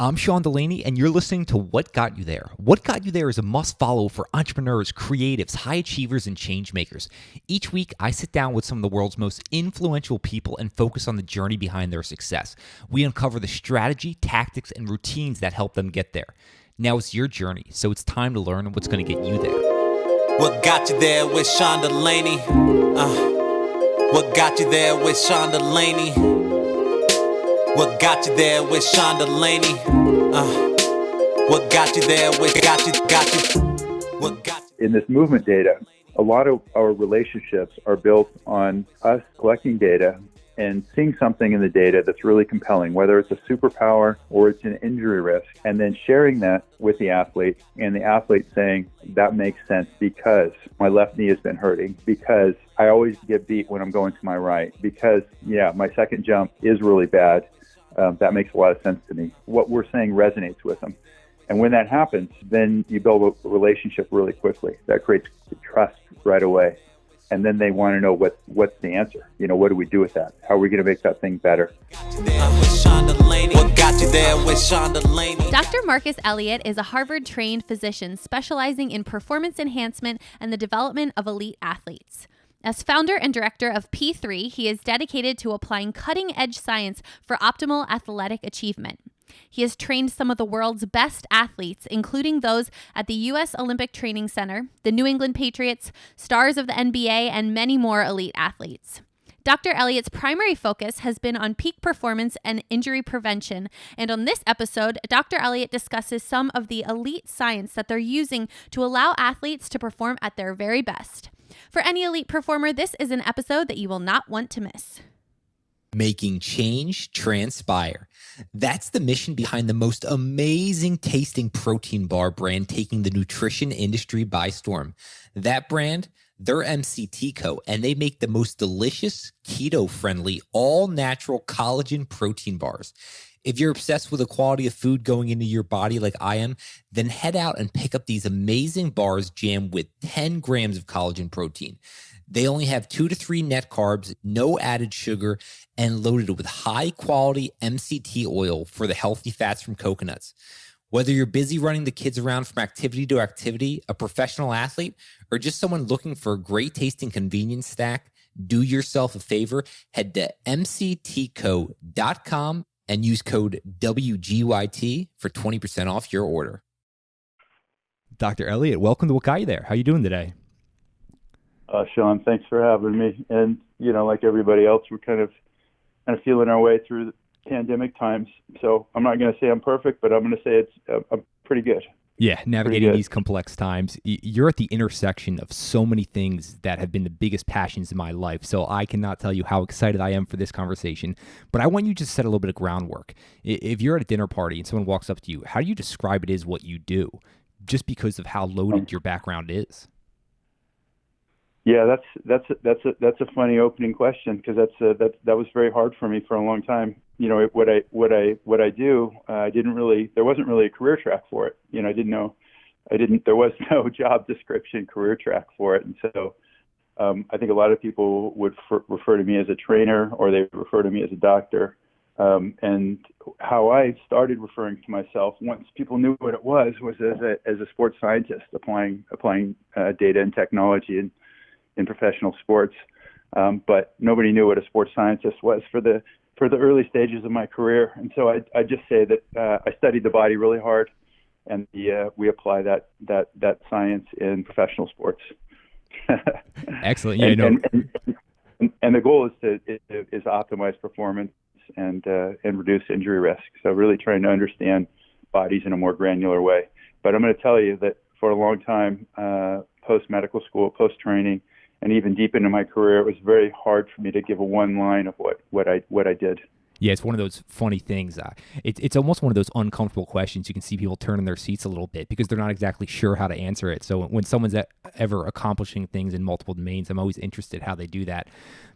I'm Sean DeLaney, and you're listening to What Got You There. What Got You There is a must-follow for entrepreneurs, creatives, high achievers, and change makers. Each week, I sit down with some of the world's most influential people and focus on the journey behind their success. We uncover the strategy, tactics, and routines that help them get there. Now it's your journey, so it's time to learn what's going to get you there. What got you there with Sean DeLaney? What got you there with Sean DeLaney? What got you there with Sean DeLaney? What got you there with what got you? In this movement data, a lot of our relationships are built on us collecting data and seeing something in the data that's really compelling, whether it's a superpower or it's an injury risk, and then sharing that with the athlete, and the athlete saying, that makes sense because my left knee has been hurting, because I always get beat when I'm going to my right, because, my second jump is really bad. That makes a lot of sense to me. What we're saying resonates with them. And when that happens, then you build a relationship really quickly. That creates trust right away. And then they want to know what's the answer. What do we do with that? How are we going to make that thing better? Dr. Marcus Elliott is a Harvard-trained physician specializing in performance enhancement and the development of elite athletes. As founder and director of P3, he is dedicated to applying cutting-edge science for optimal athletic achievement. He has trained some of the world's best athletes, including those at the U.S. Olympic Training Center, the New England Patriots, stars of the NBA, and many more elite athletes. Dr. Elliott's primary focus has been on peak performance and injury prevention, and on this episode, Dr. Elliott discusses some of the elite science that they're using to allow athletes to perform at their very best. For any elite performer, this is an episode that you will not want to miss. Making change transpire. That's the mission behind the most amazing tasting protein bar brand taking the nutrition industry by storm. That brand, they're MCT Co, and they make the most delicious, keto-friendly, all-natural collagen protein bars. If you're obsessed with the quality of food going into your body like I am, then head out and pick up these amazing bars jammed with 10 grams of collagen protein. They only have 2 to 3 net carbs, no added sugar, and loaded with high-quality MCT oil for the healthy fats from coconuts. Whether you're busy running the kids around from activity to activity, a professional athlete, or just someone looking for a great-tasting convenience snack, do yourself a favor, head to mctco.com and use code WGYT for 20% off your order. Dr. Elliott, welcome to What Got You There. How are you doing today? Sean, thanks for having me. And, like everybody else, we're kind of feeling our way through the pandemic times. So I'm not going to say I'm perfect, but I'm going to say I'm pretty good. Yeah, navigating these complex times. You're at the intersection of so many things that have been the biggest passions in my life. So I cannot tell you how excited I am for this conversation. But I want you to set a little bit of groundwork. If you're at a dinner party and someone walks up to you, how do you describe it as what you do? Just because of how loaded your background is. Yeah, that's a funny opening question, because that was very hard for me for a long time. What I do, there wasn't really a career track for it. There was no job description career track for it. And so I think a lot of people would refer to me as a trainer, or they refer to me as a doctor. And how I started referring to myself, once people knew what it was as a sports scientist, applying data and technology in professional sports. But nobody knew what a sports scientist was for the early stages of my career. And so I just say that I studied the body really hard, and we apply that science in professional sports. Excellent. And the goal is to optimize performance and reduce injury risk. So really trying to understand bodies in a more granular way. But I'm going to tell you that for a long time, post-medical school, post-training, and even deep into my career, it was very hard for me to give a one line of what I did. Yeah, it's one of those funny things. It's almost one of those uncomfortable questions. You can see people turn in their seats a little bit because they're not exactly sure how to answer it. So when someone's ever accomplishing things in multiple domains, I'm always interested how they do that.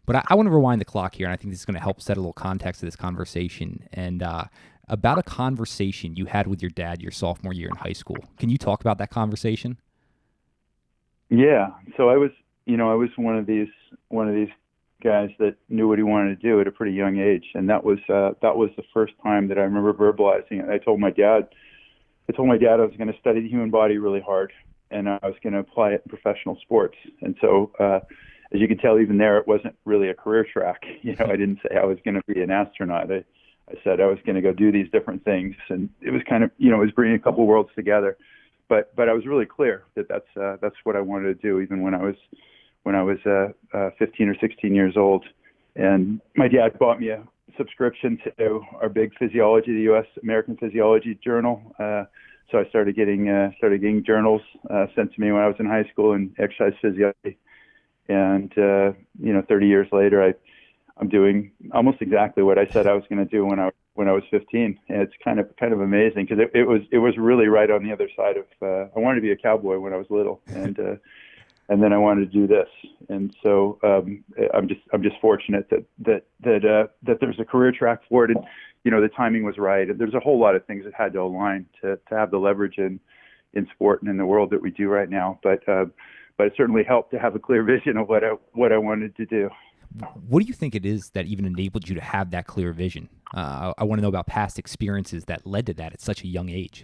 But I want to rewind the clock here, and I think this is going to help set a little context to this conversation. And about a conversation you had with your dad your sophomore year in high school. Can you talk about that conversation? Yeah. So I was one of these guys that knew what he wanted to do at a pretty young age, and that was the first time that I remember verbalizing it. I told my dad I was going to study the human body really hard, and I was going to apply it in professional sports. And so, as you can tell, even there, it wasn't really a career track. I didn't say I was going to be an astronaut. I said I was going to go do these different things, and it was kind of, it was bringing a couple worlds together. But I was really clear that that's what I wanted to do, even when I was 15 or 16 years old. And my dad bought me a subscription to our big physiology, the U.S. American Physiology Journal. So I started getting journals sent to me when I was in high school in exercise physiology. And 30 years later, I'm doing almost exactly what I said I was going to do when I was 15. And it's kind of amazing because it was really right on the other side of. I wanted to be a cowboy when I was little, and then I wanted to do this. And so I'm just fortunate that there's a career track for it, and the timing was right. There's a whole lot of things that had to align to have the leverage in sport and in the world that we do right now. But it certainly helped to have a clear vision of what I wanted to do. What do you think it is that even enabled you to have that clear vision? I want to know about past experiences that led to that at such a young age.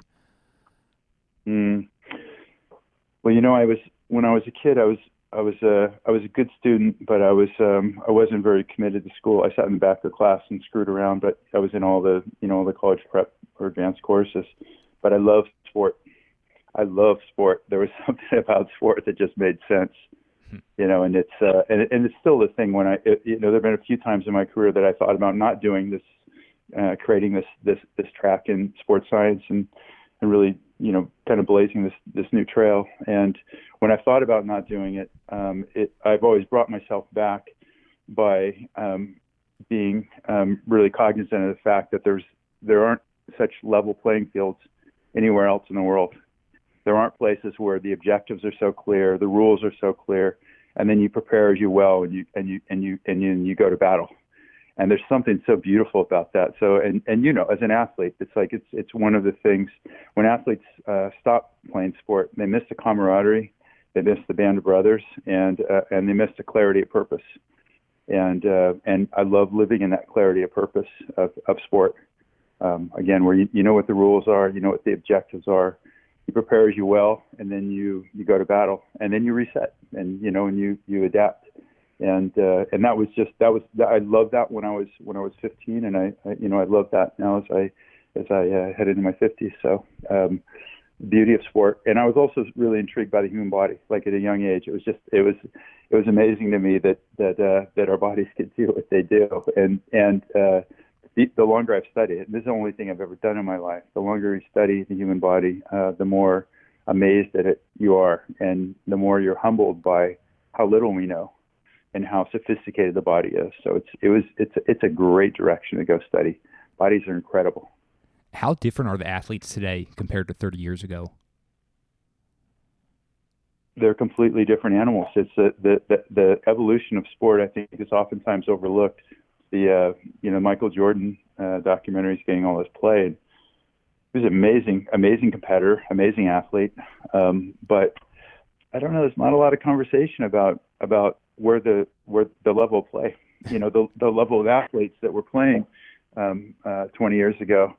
Well, when I was a kid, I was a good student, but I wasn't very committed to school. I sat in the back of the class and screwed around, but I was in all the the college prep or advanced courses. But I loved sport. There was something about sport that just made sense, and it's it's still the thing when there've been a few times in my career that I thought about not doing this, creating this track in sports science and really kind of blazing this new trail. And when I thought about not doing it, I've always brought myself back by being really cognizant of the fact that there aren't such level playing fields anywhere else in the world. There aren't places where the objectives are so clear, the rules are so clear, and then you prepare as you well, and you go to battle. And there's something so beautiful about that. So, and as an athlete, it's one of the things when athletes stop playing sport, they miss the camaraderie, they miss the band of brothers, and they miss the clarity of purpose. And I love living in that clarity of purpose of sport. Again, where you know what the rules are, you know what the objectives are, you prepare as you well, and then you go to battle, and then you reset, and you adapt. And that was I loved that when I was 15, and I love that now as I head into my 50s. So beauty of sport, and I was also really intrigued by the human body. Like at a young age, it was amazing to me that our bodies could do what they do. And the longer I've studied it, this is the only thing I've ever done in my life. The longer you study the human body, the more amazed at it you are, and the more you're humbled by how little we know and how sophisticated the body is. So it's a great direction to go study. Bodies are incredible. How different are the athletes today compared to 30 years ago? They're completely different animals. It's the evolution of sport, I think, is oftentimes overlooked. The Michael Jordan documentary is getting all this play. He was an amazing competitor, amazing athlete. But I don't know. There's not a lot of conversation about where the level of play, the level of athletes that were playing 20 years ago,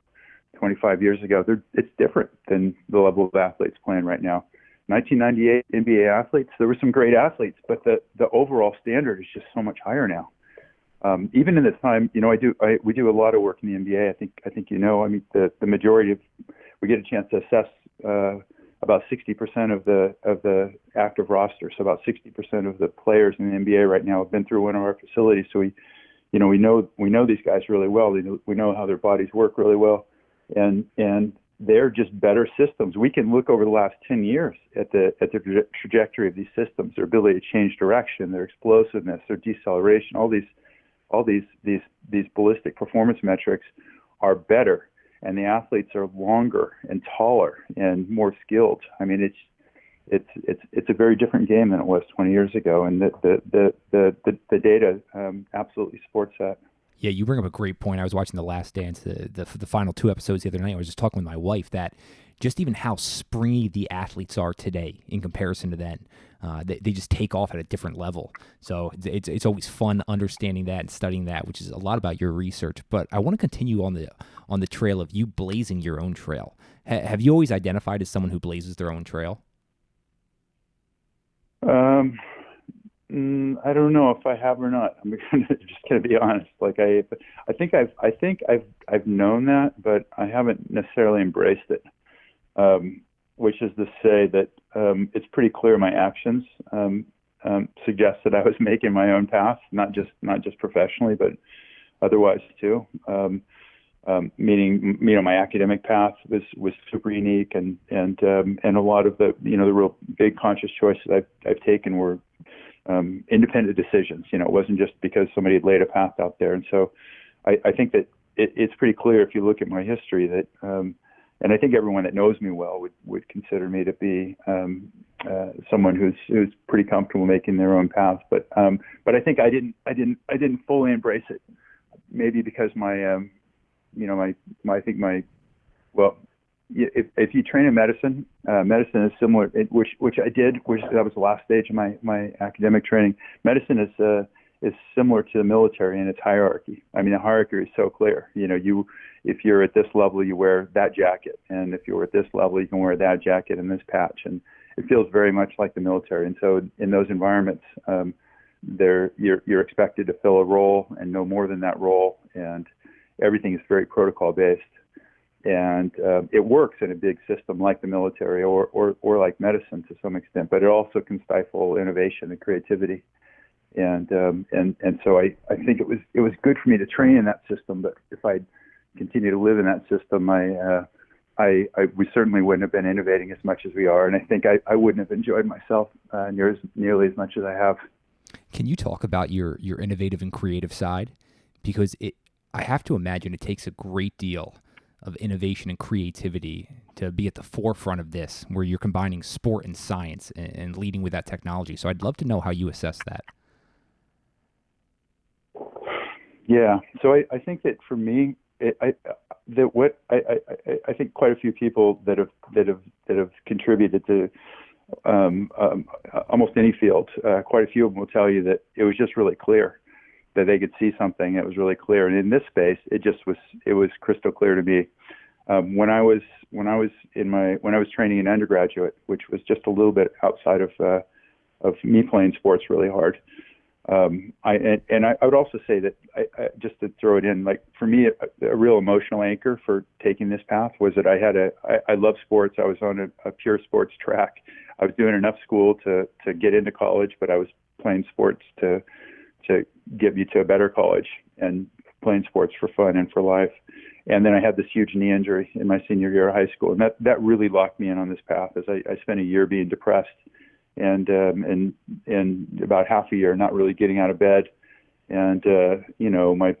25 years ago. It's different than the level of athletes playing right now. 1998 NBA athletes, there were some great athletes, but the overall standard is just so much higher now. Even in this time, we do a lot of work in the NBA. I think the majority we get a chance to assess about 60% of the active roster. So about 60% of the players in the NBA right now have been through one of our facilities. So we know these guys really well. We know how their bodies work really well, and they're just better systems. We can look over the last 10 years at the trajectory of these systems, their ability to change direction, their explosiveness, their deceleration, all these ballistic performance metrics are better, and the athletes are longer and taller and more skilled. I mean, it's a very different game than it was 20 years ago, and the data absolutely supports that. Yeah, you bring up a great point. I was watching The Last Dance, the final 2 episodes the other night. I was just talking with my wife that just even how springy the athletes are today in comparison to then. they just take off at a different level. So it's always fun understanding that and studying that, which is a lot about your research. But I want to continue on the trail of you blazing your own trail. Have you always identified as someone who blazes their own trail? I don't know if I have or not. I'm just going to be honest. Like I think I've known that, but I haven't necessarily embraced it. Which is to say that it's pretty clear my actions suggest that I was making my own path, not just professionally, but otherwise too. Meaning, my academic path was super unique, and a lot of the the real big conscious choices I've taken were independent decisions. It wasn't just because somebody had laid a path out there. And so I think that it's pretty clear if you look at my history that, and I think everyone that knows me well would consider me to be someone who's pretty comfortable making their own path. But I think I didn't fully embrace it. Maybe because if you train in medicine, medicine is similar, which I did, that was the last stage of my academic training. Medicine is similar to the military in its hierarchy. I mean, the hierarchy is so clear. If you're at this level, you wear that jacket, and if you're at this level, you can wear that jacket and this patch, and it feels very much like the military. And so, in those environments, you're expected to fill a role and no more than that role, and everything is very protocol based. And it works in a big system like the military or like medicine to some extent, but it also can stifle innovation and creativity. And so I think it was good for me to train in that system. But if I continue to live in that system, we certainly wouldn't have been innovating as much as we are, and I think I wouldn't have enjoyed myself nearly as much as I have. Can you talk about your innovative and creative side? Because I have to imagine it takes a great deal of innovation and creativity to be at the forefront of this, where you're combining sport and science and leading with that technology. So I'd love to know how you assess that. Yeah. So I think that for me, I think quite a few people that have contributed to almost any field, quite a few of them will tell you that it was just really clear that they could see something. It was really clear, and in this space, it was crystal clear to me. When I was training in undergraduate, which was just a little bit outside of me playing sports really hard. I would also say that just to throw it in, like for me, a real emotional anchor for taking this path was that I love sports. I was on a pure sports track. I was doing enough school to get into college, but I was playing sports to get me to a better college and playing sports for fun and for life. And then I had this huge knee injury in my senior year of high school, and that really locked me in on this path as I spent a year being depressed and about half a year not really getting out of bed. And my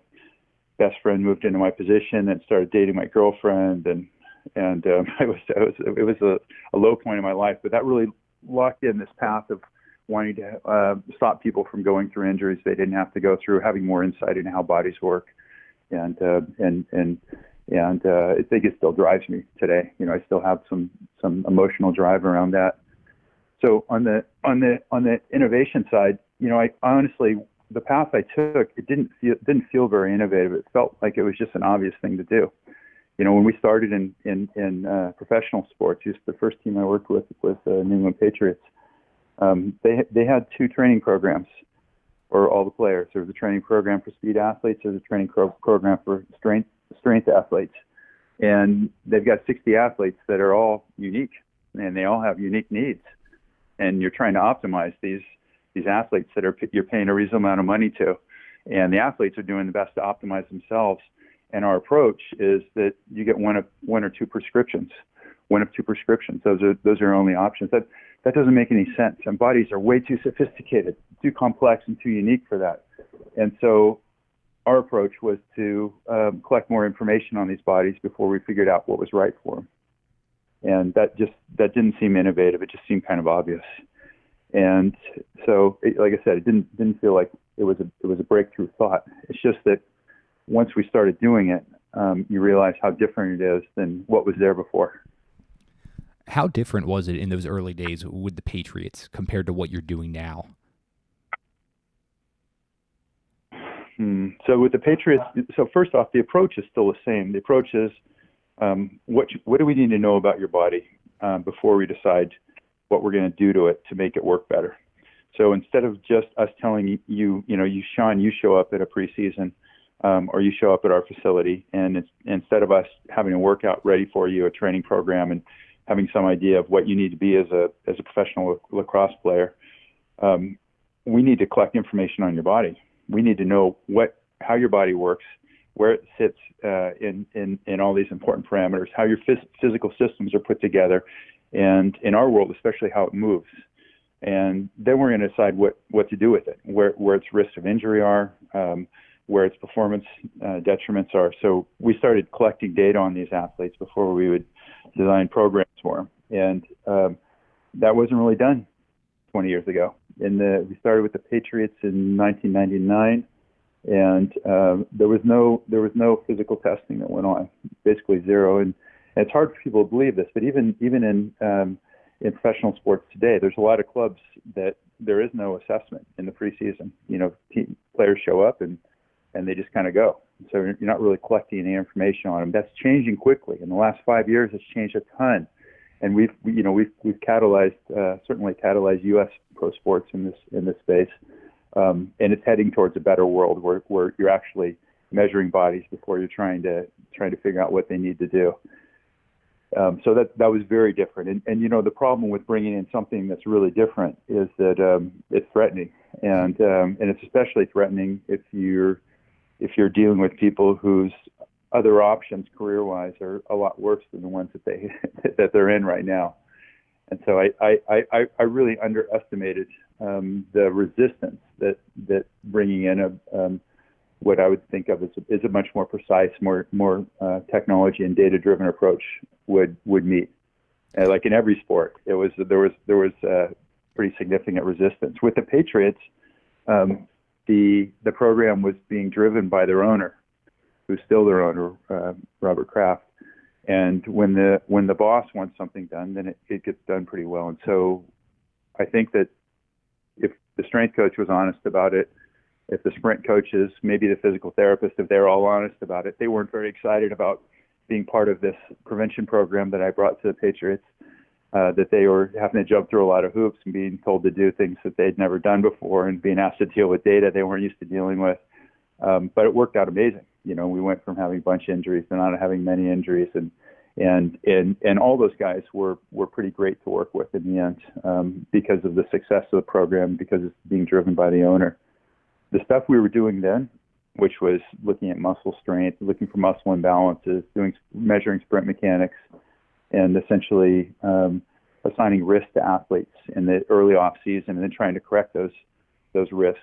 best friend moved into my position and started dating my girlfriend, and it was a low point in my life. But that really locked in this path of wanting to stop people from going through injuries they didn't have to go through, having more insight into how bodies work, and I think it still drives me today. I still have some emotional drive around that. So on the innovation side, I honestly, the path I took, it didn't feel very innovative. It felt like it was just an obvious thing to do. When we started in professional sports, just the first team I worked with was the England Patriots. They had two training programs for all the players. There was a training program for speed athletes. There was a training program for strength athletes. And they've got 60 athletes that are all unique, and they all have unique needs. And you're trying to optimize these athletes that you're paying a reasonable amount of money to. And the athletes are doing the best to optimize themselves. And our approach is that you get one or two prescriptions. One of two prescriptions. Those are your only options. That doesn't make any sense. And bodies are way too sophisticated, too complex, and too unique for that. And so our approach was to collect more information on these bodies before we figured out what was right for them. And that didn't seem innovative. It just seemed kind of obvious. And so, like I said, it didn't feel like it was a breakthrough thought. It's just that once we started doing it, you realize how different it is than what was there before. How different was it in those early days with the Patriots compared to what you're doing now? So with the Patriots, so first off, the approach is still the same. The approach is, what do we need to know about your body before we decide what we're going to do to it to make it work better? So instead of just us telling you, Sean, you show up at a preseason or you show up at our facility, and instead of us having a workout ready for you, a training program, and having some idea of what you need to be as a professional lacrosse player, we need to collect information on your body. We need to know how your body works, where it sits in all these important parameters, how your physical systems are put together, and in our world, especially how it moves. And then we're going to decide what to do with it, where its risks of injury are, where its performance detriments are. So we started collecting data on these athletes before we would design programs for them. And that wasn't really done 20 years ago. We started with the Patriots in 1999, and there was no physical testing that went on, basically zero. And it's hard for people to believe this, but even in professional sports today, there's a lot of clubs that there is no assessment in the preseason. Players show up and they just kind of go. So you're not really collecting any information on them. That's changing quickly. In the last 5 years, it's changed a ton. And we've catalyzed, certainly catalyzed U.S. pro sports in this space, and it's heading towards a better world where you're actually measuring bodies before you're trying to figure out what they need to do. So that was very different. And the problem with bringing in something that's really different is that it's threatening, and it's especially threatening if you're dealing with people whose other options career-wise are a lot worse than the ones that they're in right now. And so I really underestimated the resistance that bringing in what I would think of as a much more precise, more technology and data-driven approach would meet. Like in every sport, there was pretty significant resistance. With the Patriots, the program was being driven by their owner, who's still their owner, Robert Kraft. And when the boss wants something done, then it gets done pretty well. And so I think that if the strength coach was honest about it, if the sprint coaches, maybe the physical therapist, if they're all honest about it, they weren't very excited about being part of this prevention program that I brought to the Patriots, that they were having to jump through a lot of hoops and being told to do things that they'd never done before and being asked to deal with data they weren't used to dealing with. But it worked out amazing. We went from having a bunch of injuries to not having many injuries, and all those guys were pretty great to work with in the end, because of the success of the program, because it's being driven by the owner. The stuff we were doing then, which was looking at muscle strength, looking for muscle imbalances, measuring sprint mechanics, and essentially assigning risk to athletes in the early off season, and then trying to correct those risks.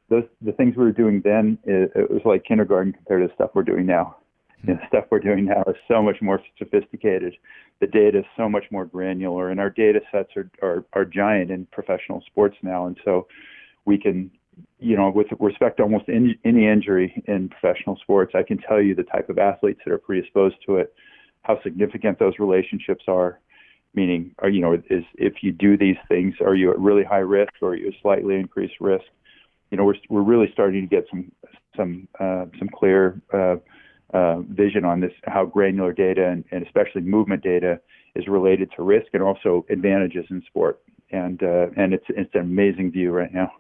The things we were doing then, it was like kindergarten compared to the stuff we're doing now. The stuff we're doing now is so much more sophisticated. The data is so much more granular, and our data sets are giant in professional sports now. And so we can, with respect to almost any injury in professional sports, I can tell you the type of athletes that are predisposed to it, how significant those relationships are. Meaning, if you do these things, are you at really high risk or are you at slightly increased risk? We're really starting to get some clear vision on this, how granular data and especially movement data is related to risk and also advantages in sport. And it's an amazing view right now.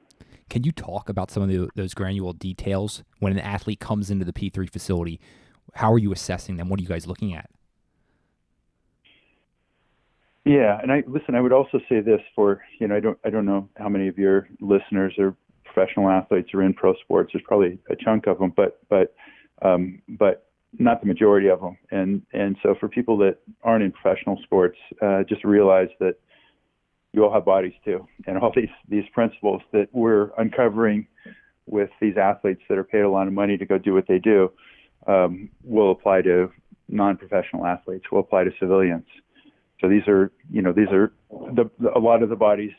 Can you talk about some of those granular details when an athlete comes into the P3 facility? How are you assessing them? What are you guys looking at? Yeah, and I would also say this for, I don't know how many of your listeners are professional athletes or in pro sports. There's probably a chunk of them, but not the majority of them. And so for people that aren't in professional sports, just realize that you all have bodies too, and all these principles that we're uncovering with these athletes that are paid a lot of money to go do what they do will apply to non-professional athletes, will apply to civilians. So these are a lot of the body's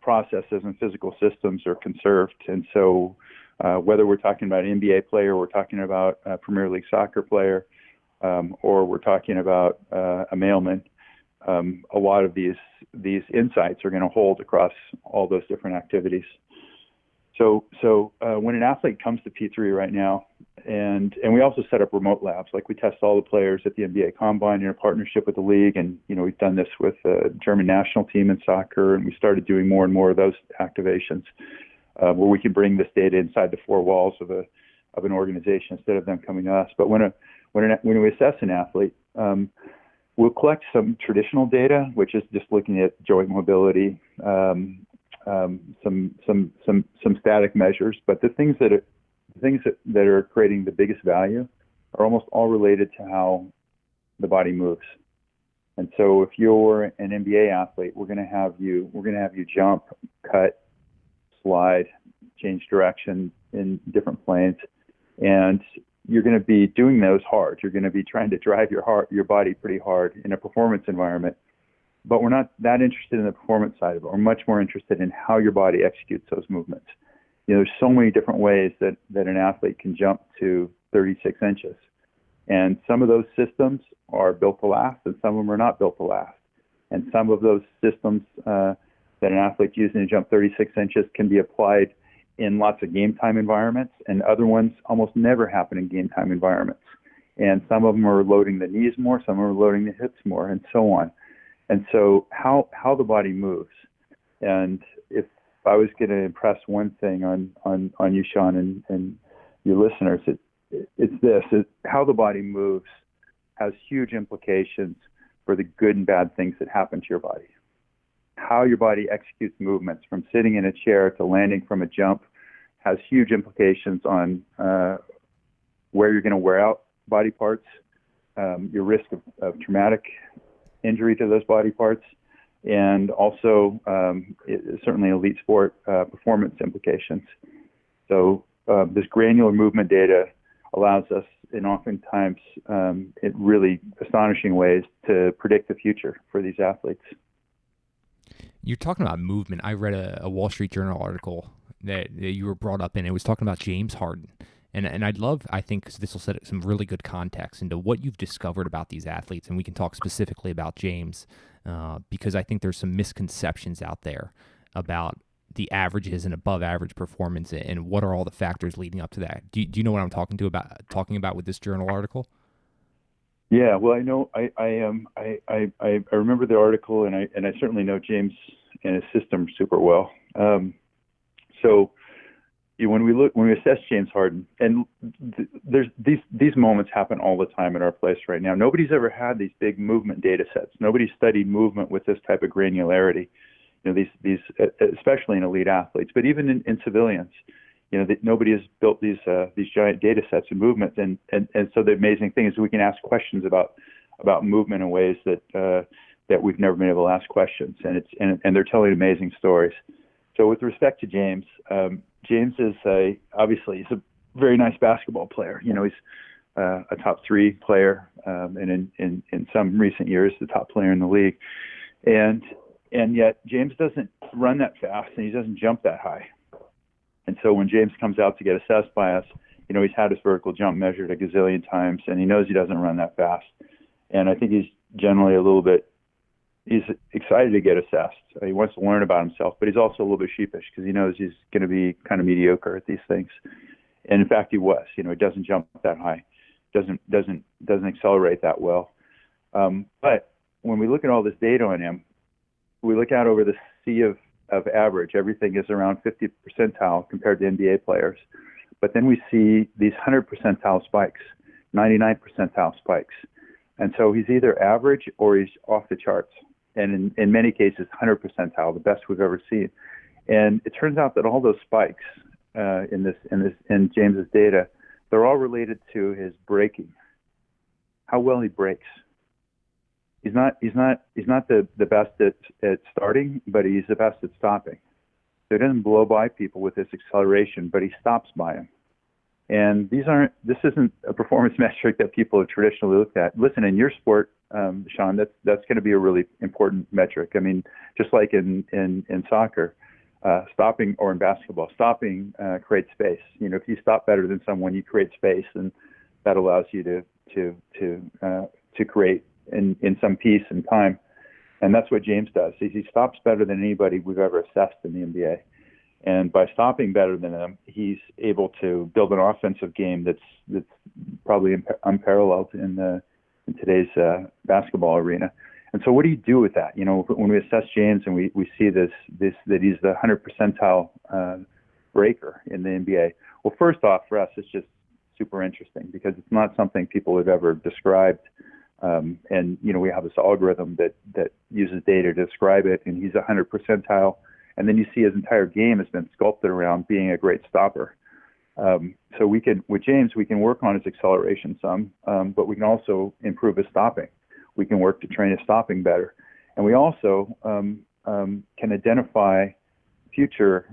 processes and physical systems are conserved. And so whether we're talking about an NBA player, we're talking about a Premier League soccer player, or we're talking about a mailman, a lot of these insights are going to hold across all those different activities. So when an athlete comes to P3 right now, and we also set up remote labs, like we test all the players at the NBA Combine in a partnership with the league, and we've done this with the German national team in soccer, and we started doing more and more of those activations where we can bring this data inside the four walls of an organization instead of them coming to us. But when we assess an athlete, we'll collect some traditional data, which is just looking at joint mobility, some static measures, but the things that are creating the biggest value are almost all related to how the body moves. And so if you're an NBA athlete, we're going to have you jump, cut, slide, change direction in different planes, and you're going to be doing those hard. You're going to be trying to drive your body pretty hard in a performance environment. But we're not that interested in the performance side of it. We're much more interested in how your body executes those movements. There's so many different ways that an athlete can jump to 36 inches. And some of those systems are built to last, and some of them are not built to last. And some of those systems that an athlete's using to jump 36 inches can be applied in lots of game time environments, and other ones almost never happen in game time environments. And some of them are loading the knees more, some are loading the hips more, and so on. And so how the body moves. And if I was going to impress one thing on you, Sean, and your listeners, it's this: how the body moves has huge implications for the good and bad things that happen to your body. How your body executes movements from sitting in a chair to landing from a jump has huge implications on where you're going to wear out body parts, your risk of traumatic injury to those body parts, and also certainly elite sport performance implications. So this granular movement data allows us, in oftentimes in really astonishing ways, to predict the future for these athletes. You're talking about movement. I read a Wall Street Journal article that you were brought up in. It was talking about James Harden. And I think this will set some really good context into what you've discovered about these athletes. And we can talk specifically about James because I think there's some misconceptions out there about the averages and above average performance and what are all the factors leading up to that. Do you know what I'm talking about with this journal article? Yeah, well, I know I remember the article, and I certainly know James and his system super well. So when we assess James Harden, and there's these moments happen all the time in our place right now. Nobody's ever had these big movement data sets. Nobody's studied movement with this type of granularity. These especially in elite athletes, but even in civilians. Nobody has built these giant data sets of movement, and so the amazing thing is we can ask questions about movement in ways that we've never been able to ask questions, and they're telling amazing stories. So with respect to James, James is obviously he's a very nice basketball player. He's a top 3 player, and in some recent years the top player in the league, and yet James doesn't run that fast and he doesn't jump that high. And so when James comes out to get assessed by us, he's had his vertical jump measured a gazillion times, and he knows he doesn't run that fast. And I think he's generally he's excited to get assessed. He wants to learn about himself, but he's also a little bit sheepish because he knows he's going to be kind of mediocre at these things. And in fact, he was. He doesn't jump that high, doesn't accelerate that well. But when we look at all this data on him, we look out over the sea of average. Everything is around 50 percentile compared to NBA players. But then we see these 100 percentile spikes, 99 percentile spikes. And so he's either average or he's off the charts. And in many cases, 100 percentile, the best we've ever seen. And it turns out that all those spikes in James's data, they're all related to his braking, how well he brakes. He's not the best at starting, but he's the best at stopping. So he doesn't blow by people with his acceleration, but he stops by them. And this isn't a performance metric that people have traditionally looked at. Listen, in your sport, Sean, that's going to be a really important metric. I mean, just like in soccer, stopping, or in basketball, stopping creates space. If you stop better than someone, you create space, and that allows you to create in some peace and time. And that's what James does. He stops better than anybody we've ever assessed in the NBA. And by stopping better than them, he's able to build an offensive game that's probably unparalleled in today's basketball arena. And so what do you do with that? When we assess James and we see this that he's the 100 percentile breaker in the NBA. Well, first off, for us, it's just super interesting because it's not something people have ever described. And we have this algorithm that uses data to describe it, and he's 100 percentile. And then you see his entire game has been sculpted around being a great stopper. So with James, we can work on his acceleration some, but we can also improve his stopping. We can work to train his stopping better. And we also can identify future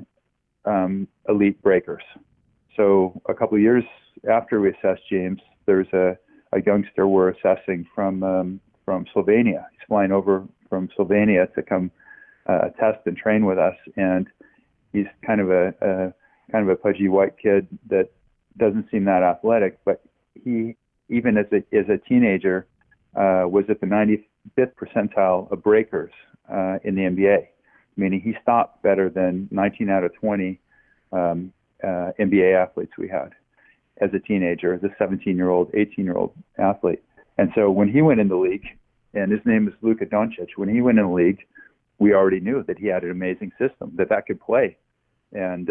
elite breakers. So a couple of years after we assessed James, there's a youngster we're assessing from Slovenia. He's flying over from Slovenia to come test and train with us, and he's kind of a pudgy white kid that doesn't seem that athletic, but he, even as a teenager, was at the 95th percentile of breakers in the NBA, meaning he stopped better than 19 out of 20 NBA athletes we had as a teenager, as a 17-year-old, 18-year-old athlete. And so when he went in the league, and his name is Luka Doncic, when he went in the league, we already knew that he had an amazing system, that could play. And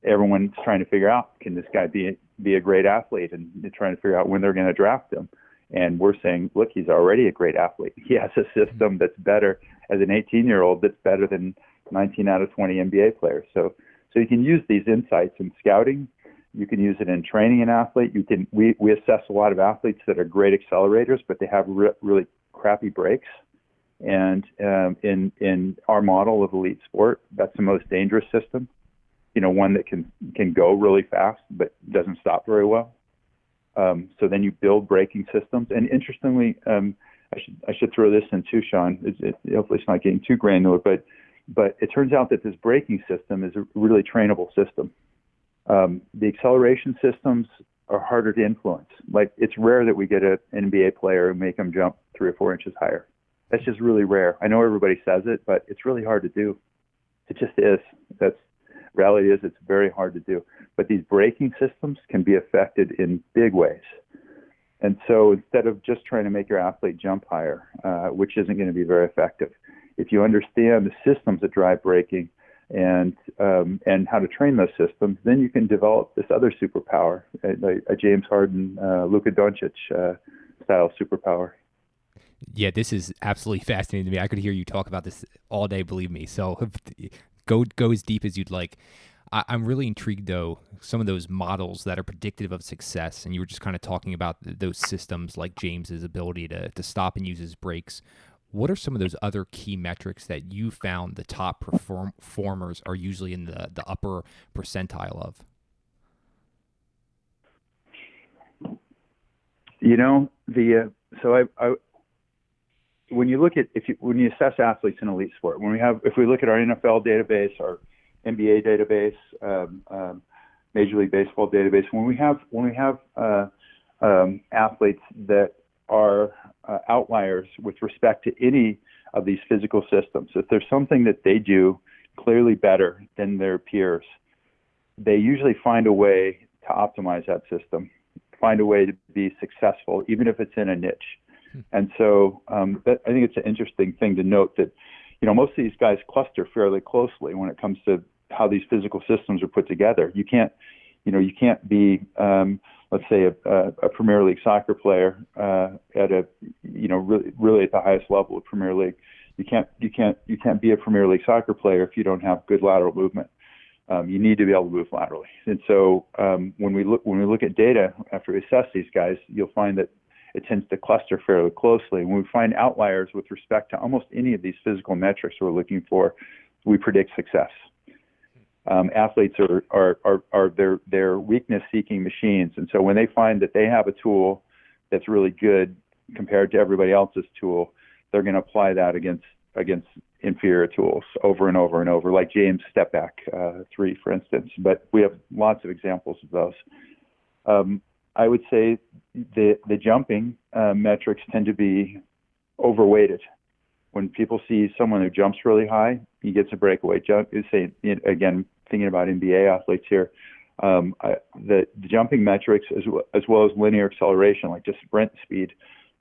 everyone's trying to figure out, can this guy be a great athlete? And they're trying to figure out when they're going to draft him. And we're saying, look, he's already a great athlete. He has a system that's better as an 18-year-old, that's better than 19 out of 20 NBA players. So you can use these insights in scouting. You can use it in training an athlete. We assess a lot of athletes that are great accelerators, but they have really crappy breaks. And in our model of elite sport, that's the most dangerous system. One that can go really fast but doesn't stop very well. So then you build braking systems. And interestingly, I should throw this in too, Sean. Hopefully it's not getting too granular, but it turns out that this braking system is a really trainable system. The acceleration systems are harder to influence. Like, it's rare that we get an NBA player and make them jump 3 or 4 inches higher. That's just really rare. I know everybody says it, but it's really hard to do. It just is. Reality is, it's very hard to do. But these braking systems can be affected in big ways. And so instead of just trying to make your athlete jump higher, which isn't going to be very effective, if you understand the systems that drive braking and how to train those systems, then you can develop this other superpower, a James Harden, Luka Doncic style superpower. Yeah, this is absolutely fascinating to me. I could hear you talk about this all day, believe me. So go as deep as you'd like. I'm really intrigued, though, some of those models that are predictive of success, and you were just kind of talking about those systems like James's ability to stop and use his breaks. What are some of those other key metrics that you found the top performers are usually in the upper percentile of? When you look at when you assess athletes in elite sport, if we look at our NFL database, our NBA database, Major League Baseball database, when we have athletes that are outliers with respect to any of these physical systems, if there's something that they do clearly better than their peers, they usually find a way to optimize that system, find a way to be successful, even if it's in a niche. And so I think it's an interesting thing to note that, most of these guys cluster fairly closely when it comes to how these physical systems are put together. You can't be, let's say, a Premier League soccer player at a, really at the highest level of Premier League. You can't be a Premier League soccer player if you don't have good lateral movement. You need to be able to move laterally. And so when we look at data after we assess these guys, you'll find that it tends to cluster fairly closely. When we find outliers with respect to almost any of these physical metrics we're looking for, we predict success. Athletes are they're weakness-seeking machines, and so when they find that they have a tool that's really good compared to everybody else's tool, they're going to apply that against inferior tools over and over and over, like James' step back 3, for instance. But we have lots of examples of those. I would say the jumping metrics tend to be overweighted when people see someone who jumps really high, he gets a breakaway jump. Say again, thinking about NBA athletes here, the jumping metrics as well as linear acceleration, like just sprint speed,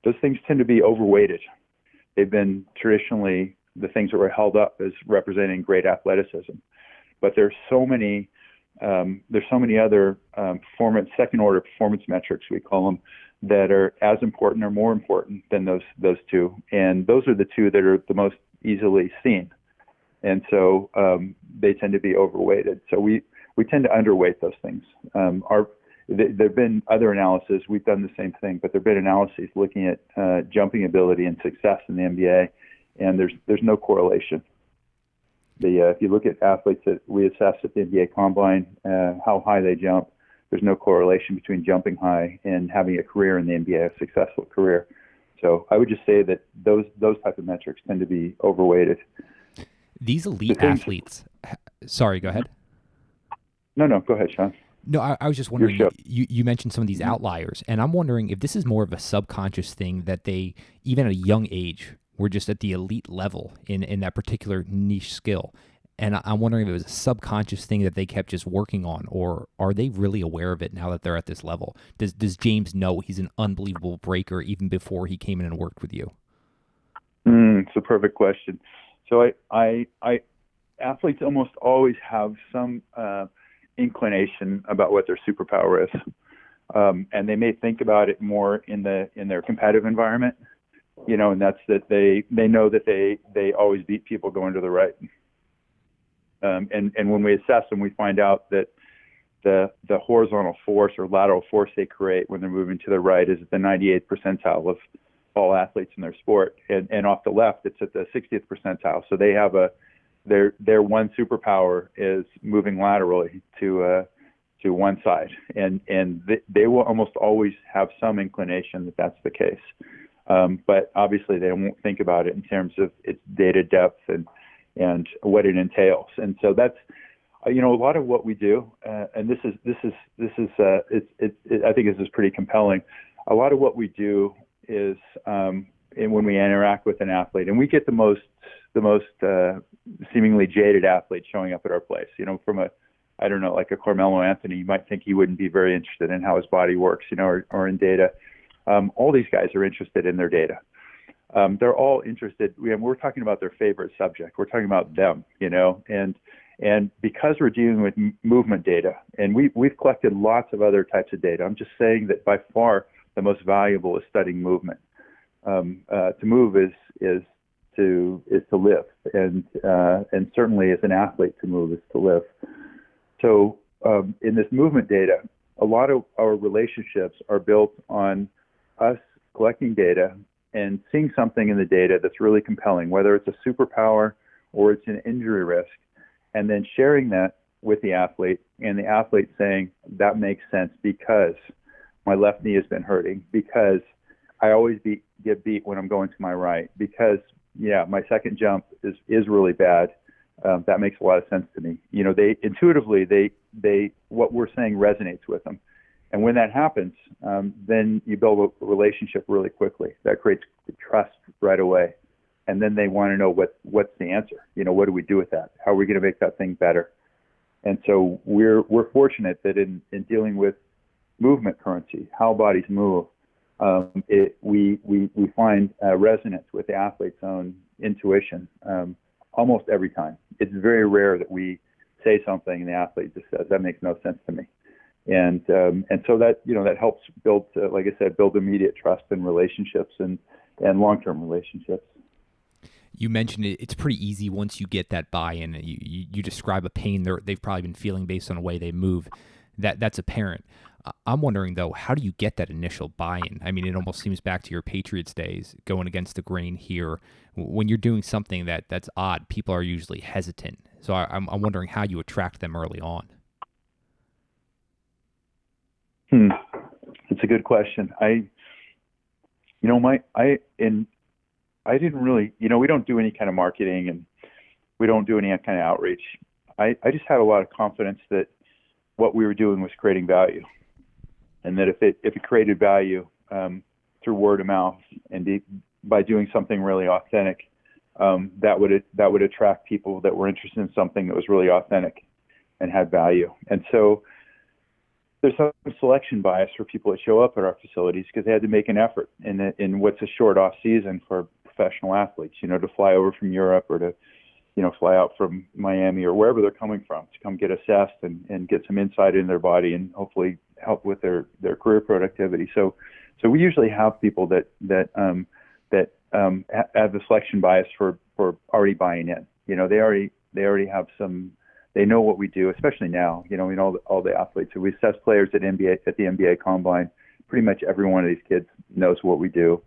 those things tend to be overweighted. They've been traditionally the things that were held up as representing great athleticism, but there's so many other second order performance metrics, we call them, that are as important or more important than those two, and those are the two that are the most easily seen, and so they tend to be overweighted. So we tend to underweight those things. There've been other analyses. We've done the same thing, but there've been analyses looking at jumping ability and success in the NBA, and there's no correlation. If you look at athletes that we assess at the NBA Combine, how high they jump, there's no correlation between jumping high and having a career in the NBA, a successful career. So I would just say that those type of metrics tend to be overweighted. These elite athletes. Sorry, go ahead. No, go ahead, Sean. No, I was just wondering, you mentioned some of these outliers, and I'm wondering if this is more of a subconscious thing that they, even at a young age, were just at the elite level in that particular niche skill. And I'm wondering if it was a subconscious thing that they kept just working on, or are they really aware of it now that they're at this level? Does James know he's an unbelievable breaker even before he came in and worked with you? It's a perfect question. So I athletes almost always have some inclination about what their superpower is, and they may think about it more in their competitive environment, and that's that they know that they always beat people going to the right. And when we assess them, we find out that the horizontal force or lateral force they create when they're moving to the right is at the 98th percentile of all athletes in their sport, and off the left it's at the 60th percentile. So they have their one superpower is moving laterally to one side, and they will almost always have some inclination that that's the case. But obviously they won't think about it in terms of its data depth and what it entails. And so that's, a lot of what we do, and this is I think this is pretty compelling. A lot of what we do is, and when we interact with an athlete, and we get the most seemingly jaded athlete showing up at our place, from like a Carmelo Anthony, you might think he wouldn't be very interested in how his body works, or in data. All these guys are interested in their data. They're all interested. We're talking about their favorite subject. We're talking about them, and because we're dealing with movement data, and we've collected lots of other types of data. I'm just saying that by far the most valuable is studying movement. To move is to live, and certainly as an athlete, to move is to live. So in this movement data, a lot of our relationships are built on us collecting data and seeing something in the data that's really compelling, whether it's a superpower or it's an injury risk, and then sharing that with the athlete, and the athlete saying, that makes sense because my left knee has been hurting, because I always get beat when I'm going to my right, because my second jump is really bad. That makes a lot of sense to me. They intuitively, what we're saying resonates with them. And when that happens, then you build a relationship really quickly. That creates trust right away. And then they want to know what's the answer. What do we do with that? How are we going to make that thing better? And so we're fortunate that in dealing with movement currency, how bodies move, we find resonance with the athlete's own intuition almost every time. It's very rare that we say something and the athlete just says, that makes no sense to me. And so that, that helps build, like I said, build immediate trust and relationships and long-term relationships. You mentioned it's pretty easy once you get that buy-in. You describe a pain they've probably been feeling based on the way they move. That's apparent. I'm wondering, though, how do you get that initial buy-in? I mean, it almost seems back to your Patriots days, going against the grain here. When you're doing something that's odd, people are usually hesitant. So I'm wondering how you attract them early on. It's a good question. I didn't really, we don't do any kind of marketing and we don't do any kind of outreach. I just had a lot of confidence that what we were doing was creating value, and that if it created value through word of mouth and by doing something really authentic, that would attract people that were interested in something that was really authentic and had value. And so there's some selection bias for people that show up at our facilities because they had to make an effort in what's a short off season for professional athletes, to fly over from Europe or to, fly out from Miami or wherever they're coming from to come get assessed and get some insight in their body and hopefully help with their career productivity. So we usually have people that have the selection bias for already buying in. They already have some. They know what we do, especially now. All the athletes. So we assess players at the NBA Combine. Pretty much every one of these kids knows what we do,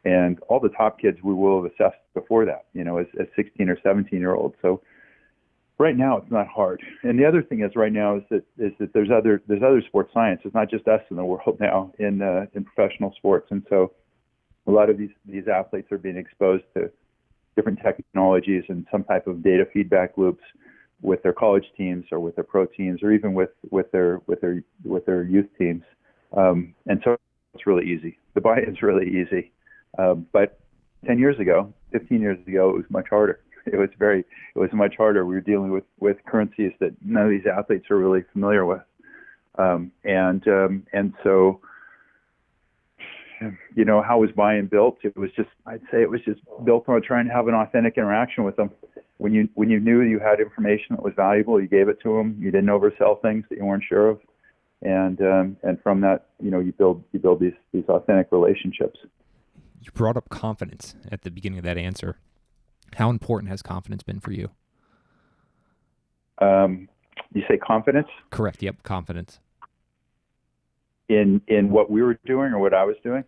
and all the top kids we will have assessed before that. As 16 or 17-year-olds. So right now it's not hard. And the other thing is right now is that there's other sports science. It's not just us in the world now in professional sports, and so a lot of these athletes are being exposed to different technologies and some type of data feedback loops with their college teams or with their pro teams or even with their youth teams. And so it's really easy. The buy-in's really easy. But 10 years ago, 15 years ago, it was much harder. It was much harder. We were dealing with currencies that none of these athletes are really familiar with. And so, how was buy-in built? I'd say it was just built on trying to have an authentic interaction with them. When you knew you had information that was valuable, you gave it to them. You didn't oversell things that you weren't sure of, and from that, you build these authentic relationships. You brought up confidence at the beginning of that answer. How important has confidence been for you? You say confidence? Correct. Yep, confidence. In what we were doing or what I was doing?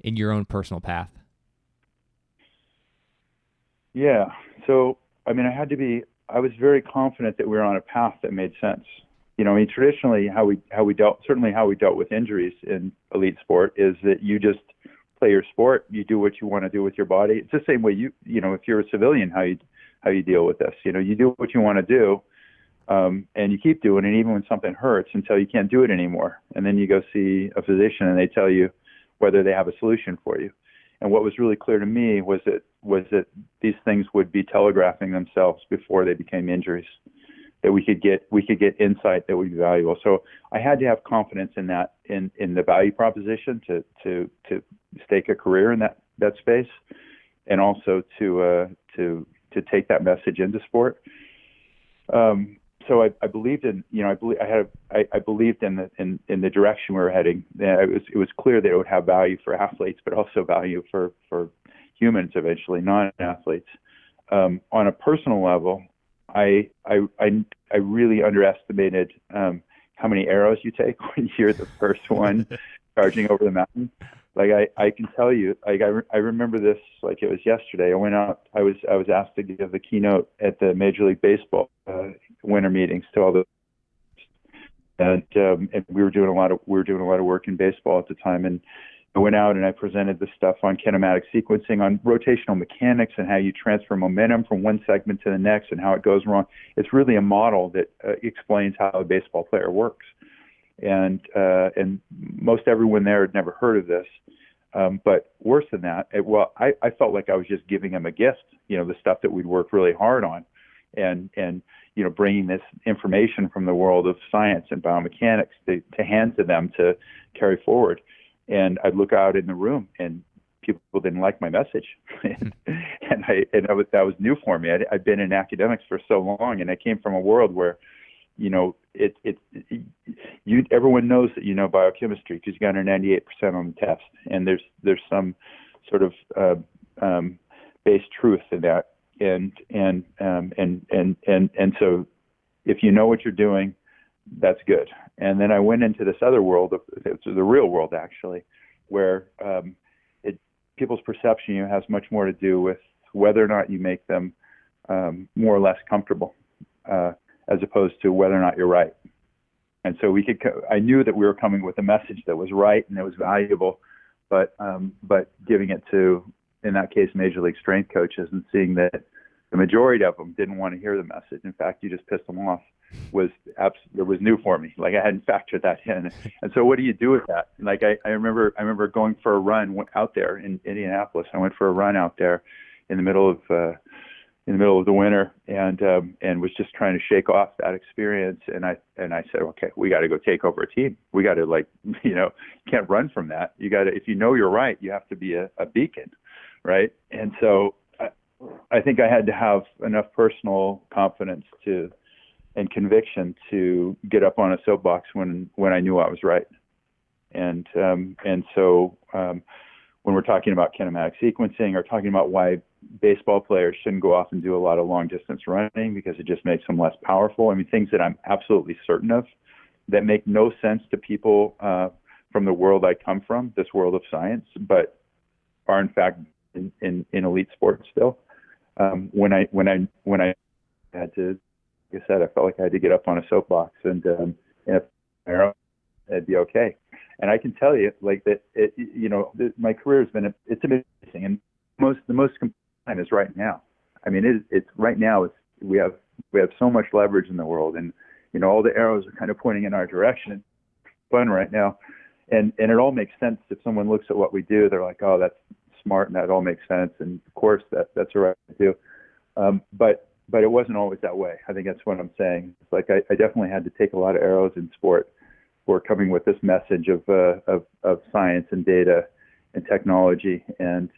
In your own personal path. Yeah. So, I was very confident that we were on a path that made sense. Traditionally how we dealt with injuries in elite sport is that you just play your sport, you do what you want to do with your body. It's the same way if you're a civilian, how you deal with this. You do what you want to do, and you keep doing it even when something hurts until you can't do it anymore. And then you go see a physician and they tell you whether they have a solution for you. And what was really clear to me was that these things would be telegraphing themselves before they became injuries, that we could get insight that would be valuable. So I had to have confidence in that, in the value proposition to stake a career in that space, and also to take that message into sport. So I believed in, I believed in the direction we were heading. It was clear that it would have value for athletes, but also value for humans eventually, non-athletes. On a personal level, I really underestimated how many arrows you take when you're the first one charging over the mountain. Like I can tell you, I remember this like it was yesterday. I went out. I was asked to give the keynote at the Major League Baseball winter meetings to all the, and we were doing a lot of work in baseball at the time. And I went out and I presented the stuff on kinematic sequencing, on rotational mechanics, and how you transfer momentum from one segment to the next, and how it goes wrong. It's really a model that explains how a baseball player works. And most everyone there had never heard of this. But worse than that, I felt like I was just giving them a gift, the stuff that we'd worked really hard on, and bringing this information from the world of science and biomechanics to hand to them to carry forward. And I'd look out in the room and people didn't like my message. and that was new for me. I'd been in academics for so long, and I came from a world where, everyone knows that you know biochemistry because you got a 98% on the test, and there's some sort of base truth in that, and so if you know what you're doing, that's good. And then I went into this other world, the real world actually, where people's perception has much more to do with whether or not you make them more or less comfortable, as opposed to whether or not you're right. And so I knew that we were coming with a message that was right and that was valuable, but giving it to, in that case, Major League strength coaches, and seeing that the majority of them didn't want to hear the message. In fact, you just pissed them off. It was new for me. Like I hadn't factored that in. And so what do you do with that? Like I remember going for a run out there in Indianapolis. I went for a run out there in the middle of in the middle of the winter, and was just trying to shake off that experience. And I said, okay, we got to go take over a team. We got to, like, can't run from that. You got to, if you're right, you have to be a beacon, right? And so I think I had to have enough personal confidence and conviction to get up on a soapbox when I knew I was right. And so when we're talking about kinematic sequencing, or talking about why baseball players shouldn't go off and do a lot of long distance running because it just makes them less powerful. I mean, things that I'm absolutely certain of that make no sense to people from the world I come from, this world of science, but are in fact in elite sports still. When I had to, like I said, I felt like I had to get up on a soapbox and if it'd be okay. And I can tell you, like, that my career has been it's amazing, and the most time is right now. I mean, it's right now. We have so much leverage in the world, and all the arrows are kind of pointing in our direction. It's fun right now, and it all makes sense. If someone looks at what we do, they're like, oh, that's smart, and that all makes sense. And of course, that's the right thing to do. But it wasn't always that way. I think that's what I'm saying. It's like I definitely had to take a lot of arrows in sport for coming with this message of science and data and technology, and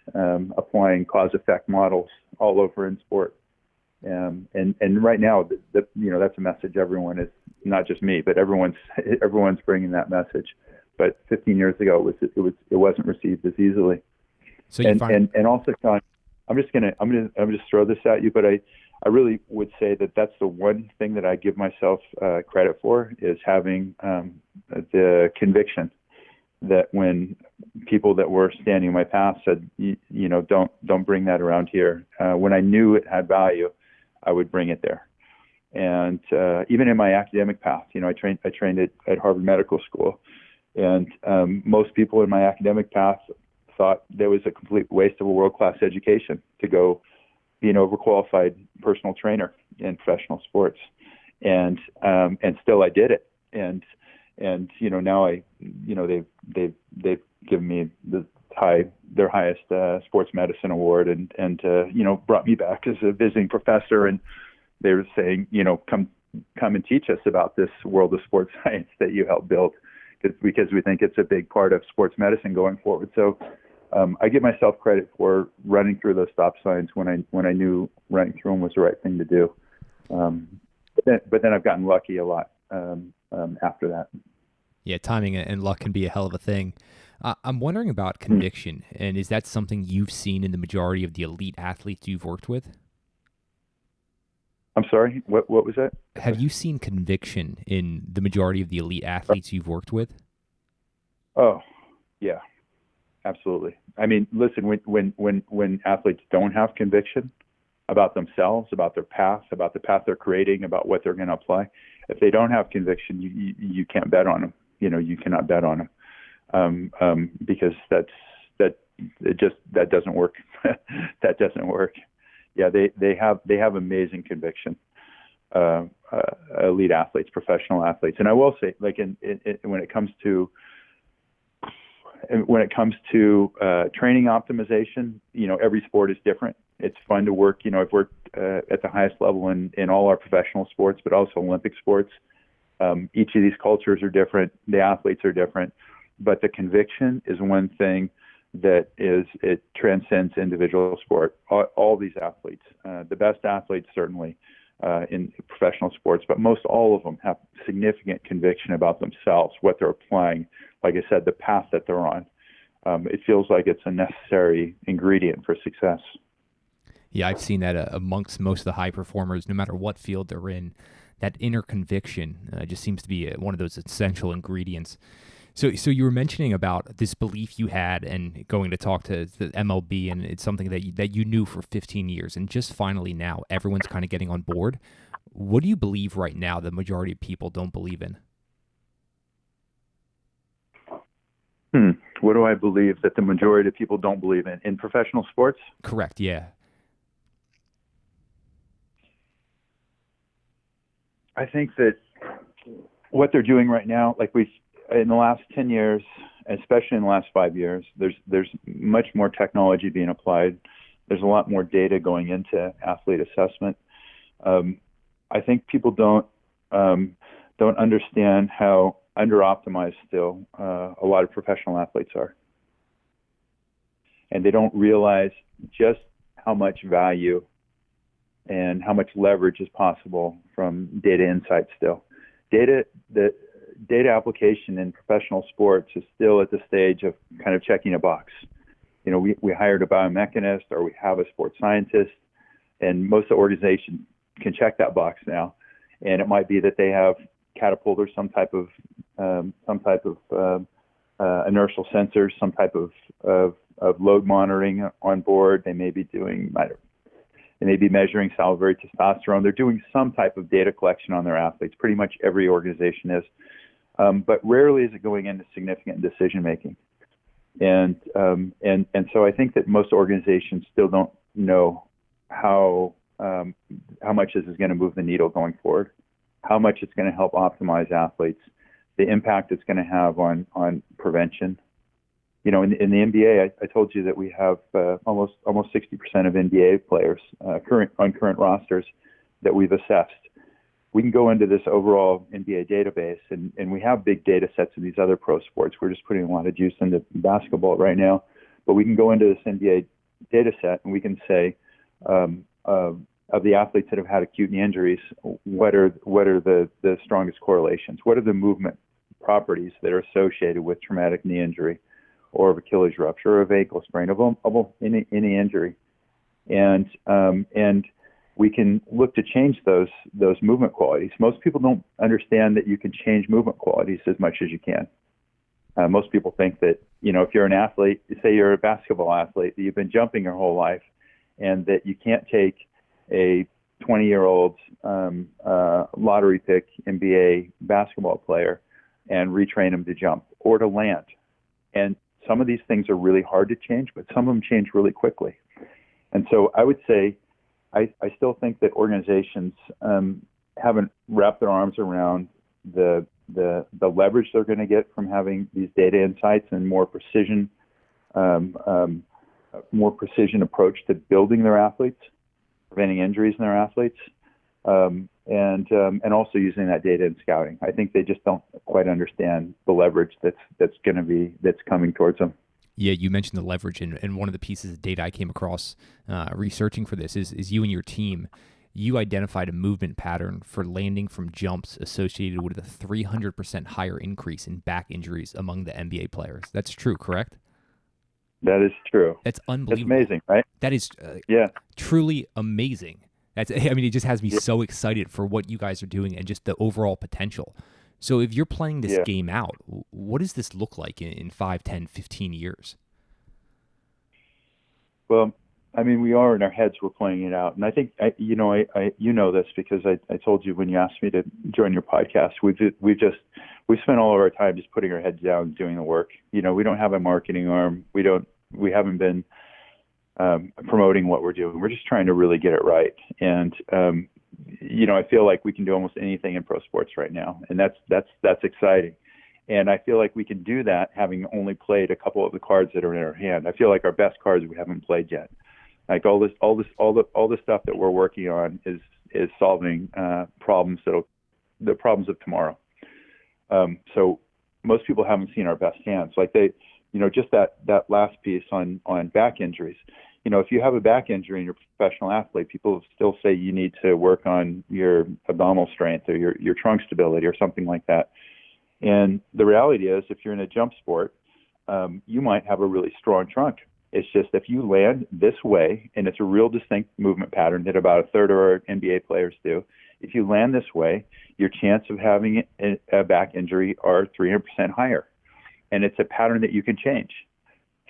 applying cause-effect models all over in sport. And right now, that's a message everyone is, not just me, but everyone's bringing that message. But 15 years ago, it wasn't received as easily. So and also, Sean, I'm just throw this at you, but I really would say that that's the one thing that I give myself credit for, is having the conviction that when people that were standing in my path said, don't bring that around here. When I knew it had value, I would bring it there. And even in my academic path, I trained at Harvard Medical School, and most people in my academic path thought there was a complete waste of a world-class education to go be an overqualified personal trainer in professional sports, and still I did it, and now they've given me their highest sports medicine award, and brought me back as a visiting professor, and they were saying, come and teach us about this world of sports science that you helped build, because we think it's a big part of sports medicine going forward. So I give myself credit for running through those stop signs when I knew running through them was the right thing to do. But then I've gotten lucky a lot after that. Yeah, timing and luck can be a hell of a thing. I'm wondering about conviction, and is that something you've seen in the majority of the elite athletes you've worked with? I'm sorry, what was that? Have you seen conviction in the majority of the elite athletes you've worked with? Oh, yeah. Absolutely. I mean, listen, when athletes don't have conviction about themselves, about their path, about the path they're creating, about what they're going to apply, if they don't have conviction, you can't bet on them. You cannot bet on them, because that doesn't work. That doesn't work. Yeah, they have amazing conviction. Elite athletes, professional athletes, and I will say, like when it comes to training optimization, every sport is different. It's fun to work. I've worked at the highest level in all our professional sports, but also Olympic sports. Each of these cultures are different. The athletes are different, but the conviction is one thing that it transcends individual sport. All these athletes, the best athletes certainly in professional sports, but most all of them have significant conviction about themselves, what they're applying. Like I said, the path that they're on. It feels like it's a necessary ingredient for success. Yeah, I've seen that amongst most of the high performers, no matter what field they're in. That inner conviction just seems to be one of those essential ingredients. So you were mentioning about this belief you had and going to talk to the MLB, and it's something that you knew for 15 years, and just finally now everyone's kind of getting on board. What do you believe right now the majority of people don't believe in? What do I believe that the majority of people don't believe in professional sports? Correct, yeah. I think that what they're doing right now, like in the last 10 years, especially in the last 5 years, there's much more technology being applied There's a lot more data going into athlete assessment. I think people don't understand how under-optimized still a lot of professional athletes are. And they don't realize just how much value and how much leverage is possible from data insight still. The data application in professional sports is still at the stage of kind of checking a box. You know, we hired a biomechanist or we have a sports scientist, and most of the organizations can check that box now. And it might be that they have Catapult or some type of inertial sensors, some type of load monitoring on board. They may be measuring salivary testosterone. They're doing some type of data collection on their athletes. Pretty much every organization is, but rarely is it going into significant decision making. And so I think that most organizations still don't know how much this is going to move the needle going forward, how much it's going to help optimize athletes, the impact it's going to have on prevention. You know, in the NBA, I told you that we have almost 60% of NBA players on current rosters that we've assessed. We can go into this overall NBA database, and we have big data sets of these other pro sports. We're just putting a lot of juice into basketball right now, but we can go into this NBA data set and we can say, of the athletes that have had acute knee injuries, what are the strongest correlations? What are the movement properties that are associated with traumatic knee injury, or of Achilles rupture, or of ankle sprain, of any injury, and we can look to change those movement qualities. Most people don't understand that you can change movement qualities as much as you can. Most people think that, you know, if you're an athlete, say you're a basketball athlete, that you've been jumping your whole life, and that you can't take a 20-year-old lottery pick NBA basketball player and retrain him to jump or to land. And some of these things are really hard to change, but some of them change really quickly. And so I would say I still think that organizations haven't wrapped their arms around the leverage they're going to get from having these data insights and more precision approach to building their athletes, preventing injuries in their athletes, and also using that data in scouting. I think they just don't quite understand the leverage that's coming towards them. Yeah, you mentioned the leverage, and one of the pieces of data I came across researching for this is you and your team, you identified a movement pattern for landing from jumps associated with a 300% higher increase in back injuries among the NBA players. That's true, correct? That is true. That's unbelievable. That's amazing, right? That is truly amazing. It just has me so excited for what you guys are doing and just the overall potential. So if you're playing this game out, what does this look like in 5, 10, 15 years? Well, I mean, we are in our heads, we're playing it out. And I think, you know this because I told you when you asked me to join your podcast, we've spent all of our time just putting our heads down, doing the work. You know, we don't have a marketing arm. We haven't been promoting what we're doing. We're just trying to really get it right. And, you know, I feel like we can do almost anything in pro sports right now. And that's exciting. And I feel like we can do that having only played a couple of the cards that are in our hand. I feel like our best cards we haven't played yet. Like all the stuff that we're working on is solving problems the problems of tomorrow. So most people haven't seen our best hands. Like just that last piece on back injuries. You know, if you have a back injury and you're a professional athlete, people still say you need to work on your abdominal strength or your trunk stability or something like that. And the reality is, if you're in a jump sport, you might have a really strong trunk. It's just if you land this way, and it's a real distinct movement pattern that about a third of our NBA players do, if you land this way, your chance of having a back injury are 300% higher. And it's a pattern that you can change.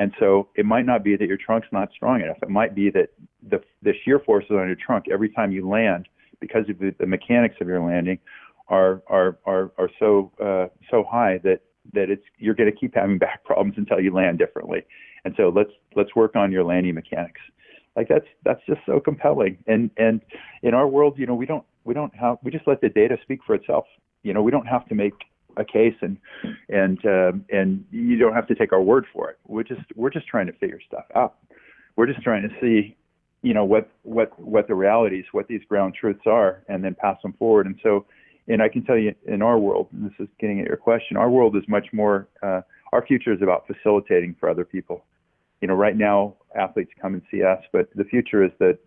And so it might not be that your trunk's not strong enough. It might be that the shear forces on your trunk every time you land, because of the mechanics of your landing, are so high that you're going to keep having back problems until you land differently. And so let's work on your landing mechanics. Like that's just so compelling. And in our world, you know, we just let the data speak for itself. You know, we don't have to make a case and you don't have to take our word for it. We're just trying to figure stuff out. We're just trying to see what the realities, what these ground truths are, and then pass them forward. And so, and I can tell you, in our world, and this is getting at your question, our world is much more. Our future is about facilitating for other people. Right now, athletes come and see us, but the future is that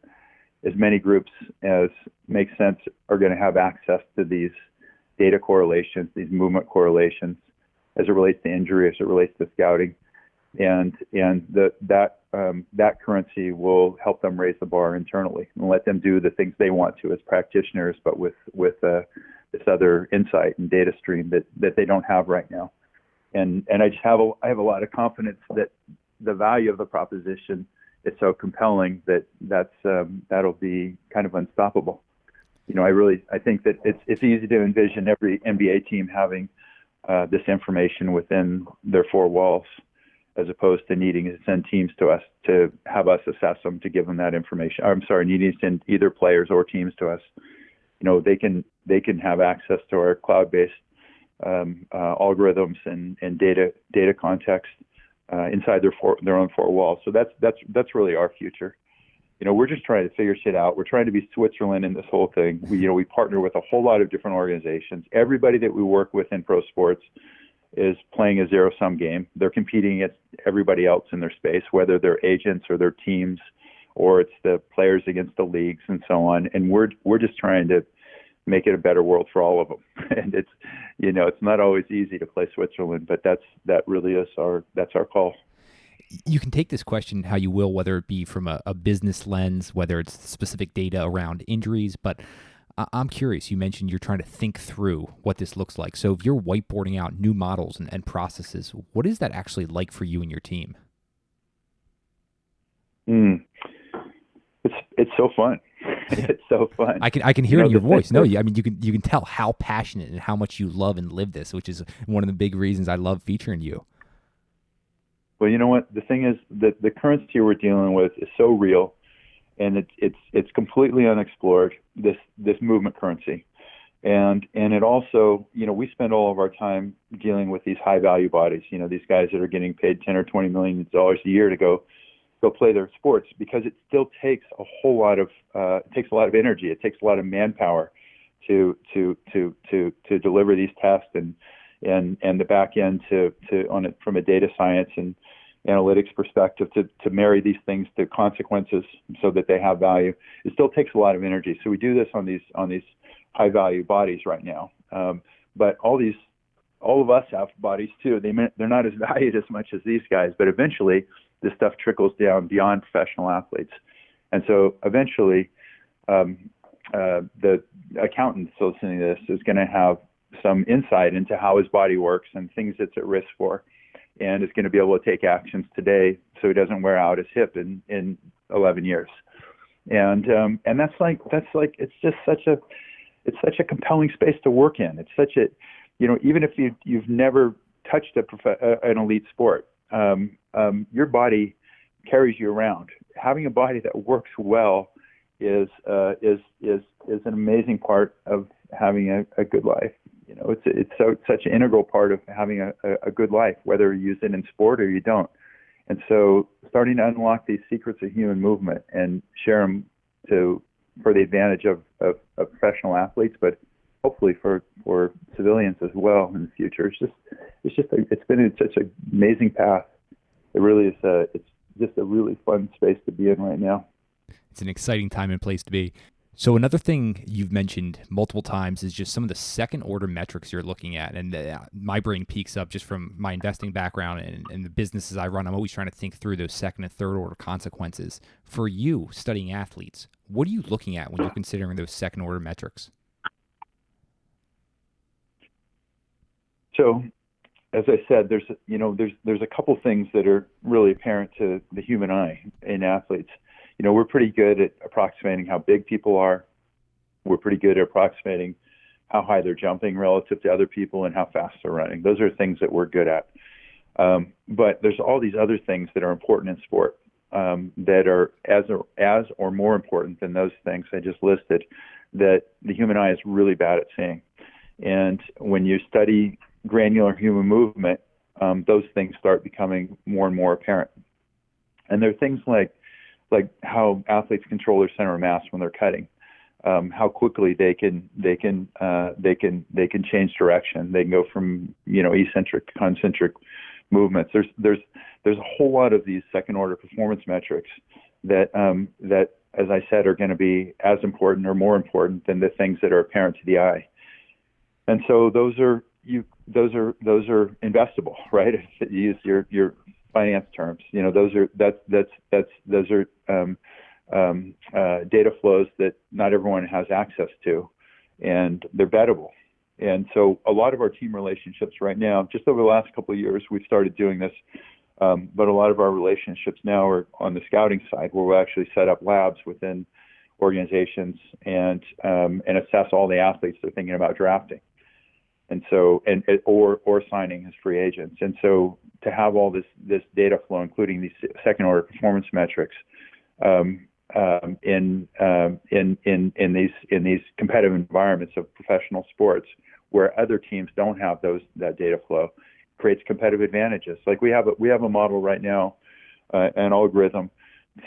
as many groups as makes sense are going to have access to these data correlations, these movement correlations, as it relates to injury, as it relates to scouting, and that currency will help them raise the bar internally and let them do the things they want to as practitioners, but with this other insight and data stream that they don't have right now. And I have a lot of confidence that the value of the proposition is so compelling that'll be kind of unstoppable. I think that it's easy to envision every NBA team having this information within their four walls, as opposed to needing to send teams to us to have us assess them, to give them that information. I'm sorry, needing to send either players or teams to us. They can have access to our cloud-based algorithms and data context inside their own four walls. So that's really our future. We're just trying to figure shit out. We're trying to be Switzerland in this whole thing. We partner with a whole lot of different organizations. Everybody that we work with in pro sports is playing a zero-sum game. They're competing against everybody else in their space, whether they're agents or their teams, or it's the players against the leagues and so on. And we're just trying to make it a better world for all of them. And it's not always easy to play Switzerland, but that really is our call. You can take this question how you will, whether it be from a business lens, whether it's specific data around injuries, but I'm curious. You mentioned you're trying to think through what this looks like. So if you're whiteboarding out new models and processes, what is that actually like for you and your team? It's so fun. It's so fun. I can hear it in your voice. No, I mean you can tell how passionate and how much you love and live this, which is one of the big reasons I love featuring you. Well, you know what? The thing is that the currency we're dealing with is so real, and it's completely unexplored. This movement currency, and it also, we spend all of our time dealing with these high value bodies. These guys that are getting paid $10 or $20 million a year to go play their sports, because it still takes a whole lot of energy. It takes a lot of manpower to deliver these tests and the back end from a data science and analytics perspective to marry these things to consequences so that they have value. It still takes a lot of energy. So we do this on these high value bodies right now. But all of us have bodies too. They're not as valued as much as these guys, but eventually this stuff trickles down beyond professional athletes. And so eventually the accountant listening to this is going to have some insight into how his body works and things it's at risk for, and is going to be able to take actions today so he doesn't wear out his hip in 11 years. And that's like it's such a compelling space to work in. It's such a, even if you've never touched an elite sport, your body carries you around. Having a body that works well is an amazing part of having a good life. It's such an integral part of having a good life, whether you use it in sport or you don't. And so starting to unlock these secrets of human movement and share them for the advantage of professional athletes, but hopefully for civilians as well in the future. It's been such an amazing path. It really is. It's just a really fun space to be in right now. It's an exciting time and place to be. So another thing you've mentioned multiple times is just some of the second order metrics you're looking at. And my brain peaks up just from my investing background and the businesses I run. I'm always trying to think through those second and third order consequences. For you studying athletes, what are you looking at when you're considering those second order metrics? So, as I said, there's a couple things that are really apparent to the human eye in athletes. We're pretty good at approximating how big people are. We're pretty good at approximating how high they're jumping relative to other people and how fast they're running. Those are things that we're good at. But there's all these other things that are important in sport that are as or more important than those things I just listed that the human eye is really bad at seeing. And when you study granular human movement, those things start becoming more and more apparent. And there are things like like how athletes control their center of mass when they're cutting, how quickly they can change direction. They can go from eccentric to concentric movements. There's a whole lot of these second order performance metrics that as I said are going to be as important or more important than the things that are apparent to the eye. And so those are investable, right? If you use your finance terms, those are data flows that not everyone has access to, and they're bettable. And so a lot of our team relationships right now, just over the last couple of years, we've started doing this, but a lot of our relationships now are on the scouting side, where we actually set up labs within organizations and assess all the athletes they're thinking about drafting. And so, or signing as free agents. And so, to have all this data flow, including these second order performance metrics, in these competitive environments of professional sports, where other teams don't have that data flow, creates competitive advantages. Like we have a model right now, an algorithm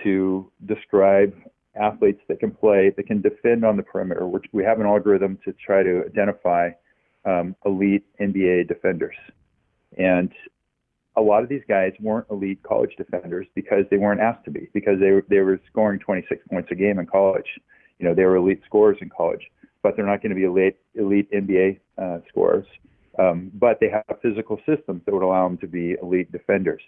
to describe athletes that can defend on the perimeter. We have an algorithm to try to identify elite NBA defenders. And a lot of these guys weren't elite college defenders because they weren't asked to be, because they were scoring 26 points a game in college. They were elite scorers in college, but they're not going to be elite NBA scorers. But they have physical systems that would allow them to be elite defenders.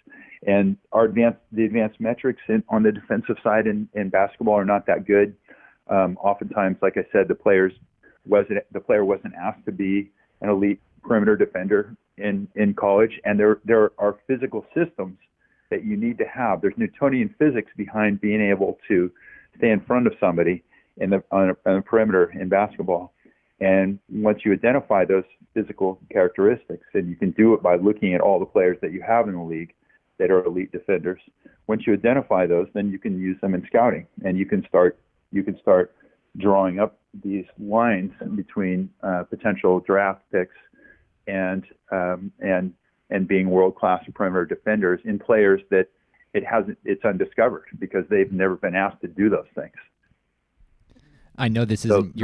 And the advanced metrics on the defensive side in basketball are not that good. Oftentimes, like I said, the player wasn't asked to be an elite perimeter defender in college, and there are physical systems that you need to have. There's Newtonian physics behind being able to stay in front of somebody on a perimeter in basketball. And once you identify those physical characteristics, and you can do it by looking at all the players that you have in the league that are elite defenders. Once you identify those, then you can use them in scouting, and you can start drawing up these lines between potential draft picks and being world-class perimeter defenders in players that it's undiscovered because they've never been asked to do those things. I know this isn't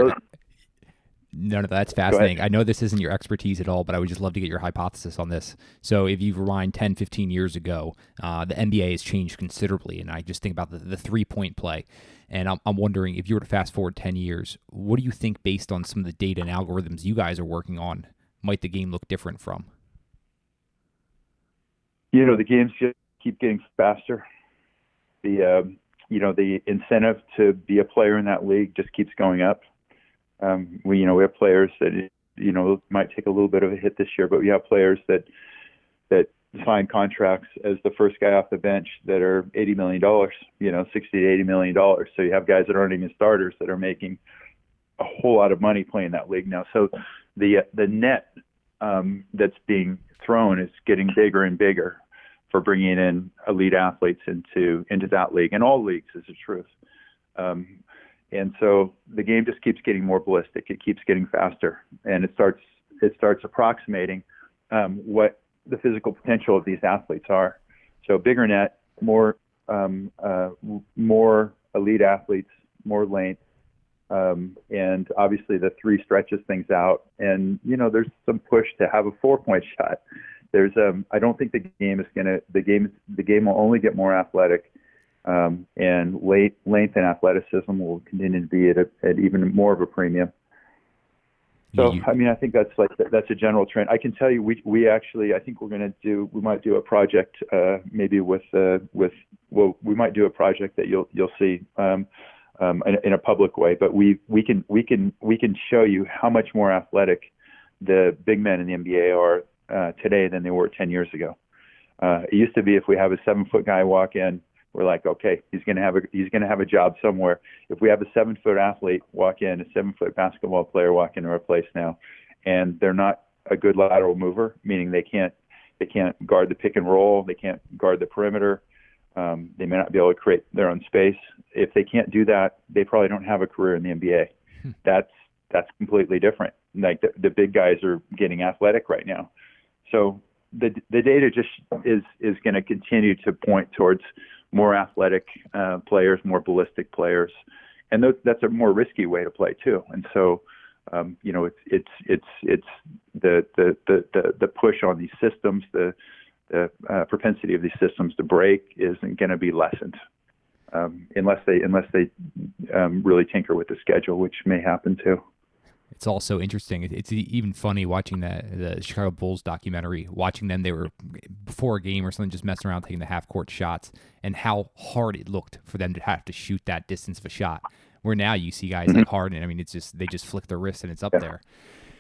No, that's fascinating. I know this isn't your expertise at all, but I would just love to get your hypothesis on this. So if you rewind 10, 15 years ago, the NBA has changed considerably, and I just think about the three-point play. And I'm wondering, if you were to fast forward 10 years, what do you think, based on some of the data and algorithms you guys are working on, might the game look different from? The games just keep getting faster. The incentive to be a player in that league just keeps going up. We have players that, might take a little bit of a hit this year, but we have players that sign contracts as the first guy off the bench that are $80 million, $60 to $80 million. So you have guys that aren't even starters that are making a whole lot of money playing that league now. So the net that's being thrown is getting bigger and bigger for bringing in elite athletes into that league, and all leagues is the truth. And so the game just keeps getting more ballistic. It keeps getting faster, and it starts approximating what the physical potential of these athletes are. So bigger net, more elite athletes, more length, and obviously the three stretches things out. And there's some push to have a 4-point shot. I don't think the game will only get more athletic. And length and athleticism will continue to be at even more of a premium. So, I think that's a general trend. I can tell you, we actually, I think we might do a project, maybe we might do a project that you'll see, in a public way, but we can show you how much more athletic the big men in the NBA are, today than they were 10 years ago. It used to be, if we have a 7-foot guy walk in, we're like, okay, he's going to have a job somewhere. If we have a 7-foot athlete walk in, a 7-foot basketball player walk into our place now, and they're not a good lateral mover, meaning they can't guard the pick and roll, they can't guard the perimeter, they may not be able to create their own space. If they can't do that, they probably don't have a career in the NBA. That's completely different. Like the big guys are getting athletic right now, so the data just is going to continue to point towards more athletic players, more ballistic players, and that's a more risky way to play too. And so, it's the push on these systems, the propensity of these systems to break isn't going to be lessened unless they really tinker with the schedule, which may happen too. It's also interesting. It's even funny watching the Chicago Bulls documentary, watching them. They were before a game or something, just messing around, taking the half-court shots, and how hard it looked for them to have to shoot that distance of a shot. Where now you see guys like Harden, I mean, they just flick their wrist and it's up there.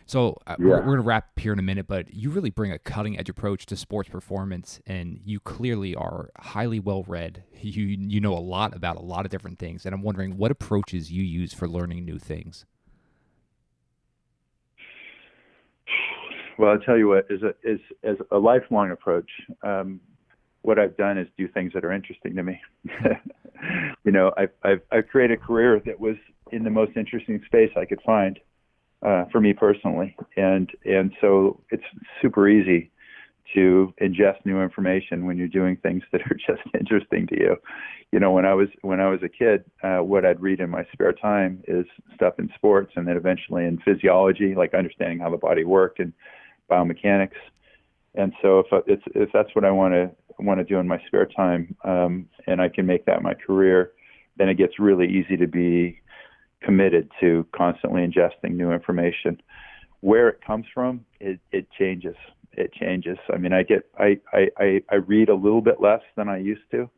So we're going to wrap up here in a minute, but you really bring a cutting-edge approach to sports performance, and you clearly are highly well-read. You know a lot about a lot of different things, and I'm wondering what approaches you use for learning new things. Well, I'll tell you what, as a lifelong approach, what I've done is do things that are interesting to me. I've created a career that was in the most interesting space I could find for me personally, and so it's super easy to ingest new information when you're doing things that are just interesting to you. When I was a kid, what I'd read in my spare time is stuff in sports, and then eventually in physiology, like understanding how the body worked, and biomechanics. And so if that's what I want to do in my spare time, and I can make that my career, then it gets really easy to be committed to constantly ingesting new information. Where it comes from, it changes. It changes. I mean, I read a little bit less than I used to,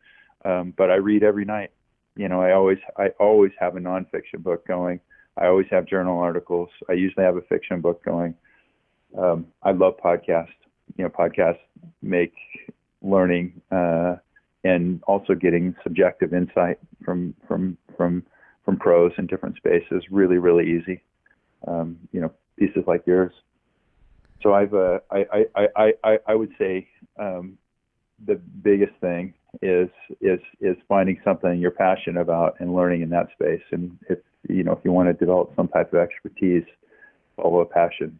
but I read every night. I always have a nonfiction book going. I always have journal articles. I usually have a fiction book going. I love podcasts. Podcasts make learning and also getting subjective insight from pros in different spaces really, really easy. Pieces like yours. So I would say the biggest thing is finding something you're passionate about and learning in that space. And if you want to develop some type of expertise, follow a passion.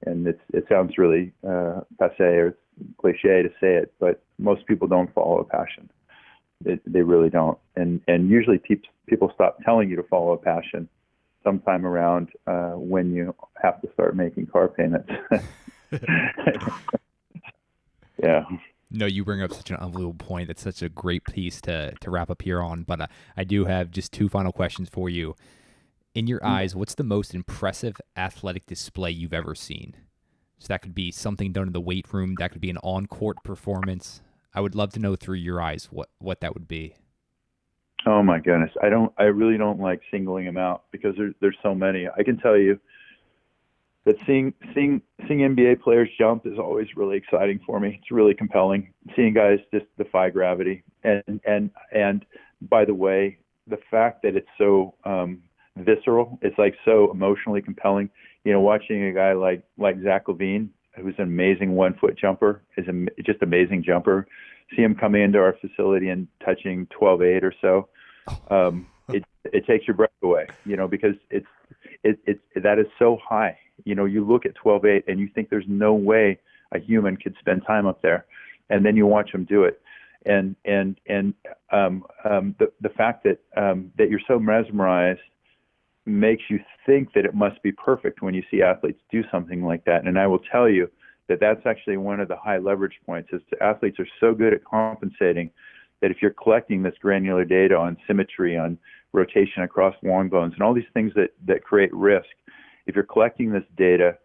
And it sounds really passe or cliche to say it, but most people don't follow a passion. They really don't. And usually people stop telling you to follow a passion sometime around when you have to start making car payments. Yeah. No, you bring up such an unbelievable point. That's such a great piece to wrap up here on. But I do have just two final questions for you. In your eyes, what's the most impressive athletic display you've ever seen? So that could be something done in the weight room. That could be an on-court performance. I would love to know through your eyes what that would be. Oh my goodness, I really don't like singling them out because there's so many. I can tell you that seeing NBA players jump is always really exciting for me. It's really compelling. Seeing guys just defy gravity, and by the way, the fact that it's so visceral, it's like so emotionally compelling. Watching a guy like Zach LaVine, who's an amazing 1-foot jumper, is just amazing jumper. See him coming into our facility and touching 12.8 or so. It takes your breath away, because that is so high. You look at 12.8 and you think there's no way a human could spend time up there, and then you watch him do it. And the fact that you're so mesmerized makes you think that it must be perfect when you see athletes do something like that. And I will tell you that that's actually one of the high leverage points. Is athletes are so good at compensating that if you're collecting this granular data on symmetry, on rotation across long bones, and all these things that create risk, if you're collecting this data,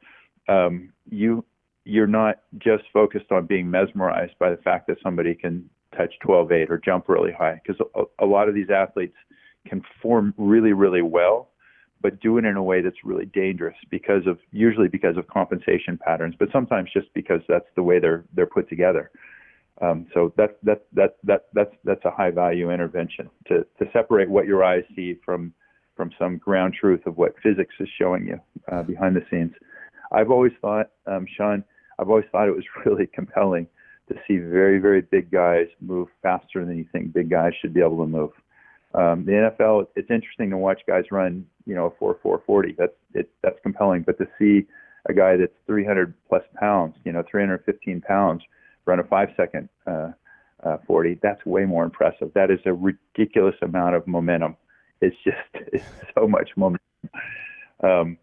you're not just focused on being mesmerized by the fact that somebody can touch 12.8 or jump really high, because a lot of these athletes can perform really, really well, but do it in a way that's really dangerous usually because of compensation patterns, but sometimes just because that's the way they're put together. So that's a high value intervention to separate what your eyes see from some ground truth of what physics is showing you behind the scenes. I've always thought, Sean, it was really compelling to see very, very big guys move faster than you think big guys should be able to move. The NFL, it's interesting to watch guys run, a 4.40. That's compelling. But to see a guy that's 300 plus pounds, 315 pounds, run a 5-second 40. That's way more impressive. That is a ridiculous amount of momentum. It's so much momentum.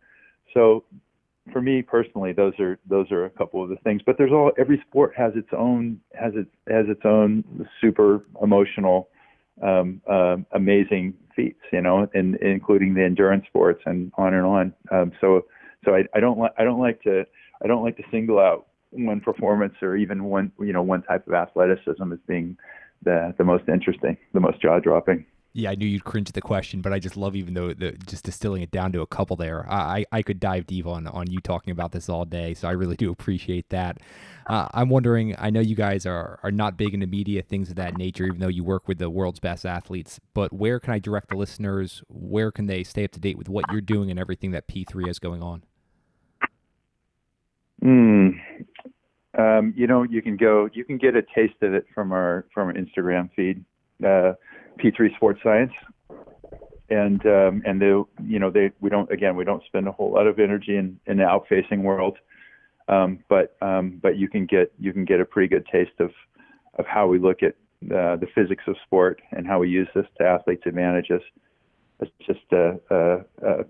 So for me personally, those are a couple of the things. But every sport has its own super emotional, amazing feats, and including the endurance sports and on and on. So I don't like to single out one performance or even one type of athleticism as being the most interesting, the most jaw-dropping. Yeah, I knew you'd cringe at the question, but I just love, even though just distilling it down to a couple there. I could dive deep on you talking about this all day, so I really do appreciate that. I'm wondering, I know you guys are not big into media, things of that nature, even though you work with the world's best athletes, but where can I direct the listeners? Where can they stay up to date with what you're doing and everything that P3 has going on? You can get a taste of it from our Instagram feed, P3 Sports Science, and we don't spend a whole lot of energy in the outfacing world, but you can get a pretty good taste of how we look at the physics of sport and how we use this to athletes' advantages. It's just a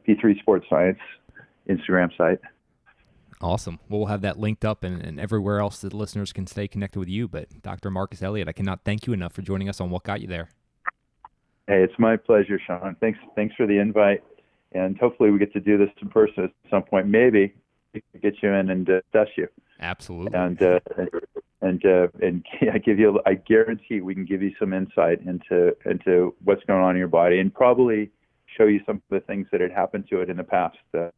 P3 Sports Science Instagram site. Awesome. Well, we'll have that linked up and everywhere else that listeners can stay connected with you. But Dr. Marcus Elliott, I cannot thank you enough for joining us on What Got You There. Hey, it's my pleasure, Sean. Thanks for the invite, and hopefully we get to do this in person at some point. Maybe we can get you in and test you. Absolutely. And I guarantee we can give you some insight into what's going on in your body, and probably show you some of the things that had happened to it in the past that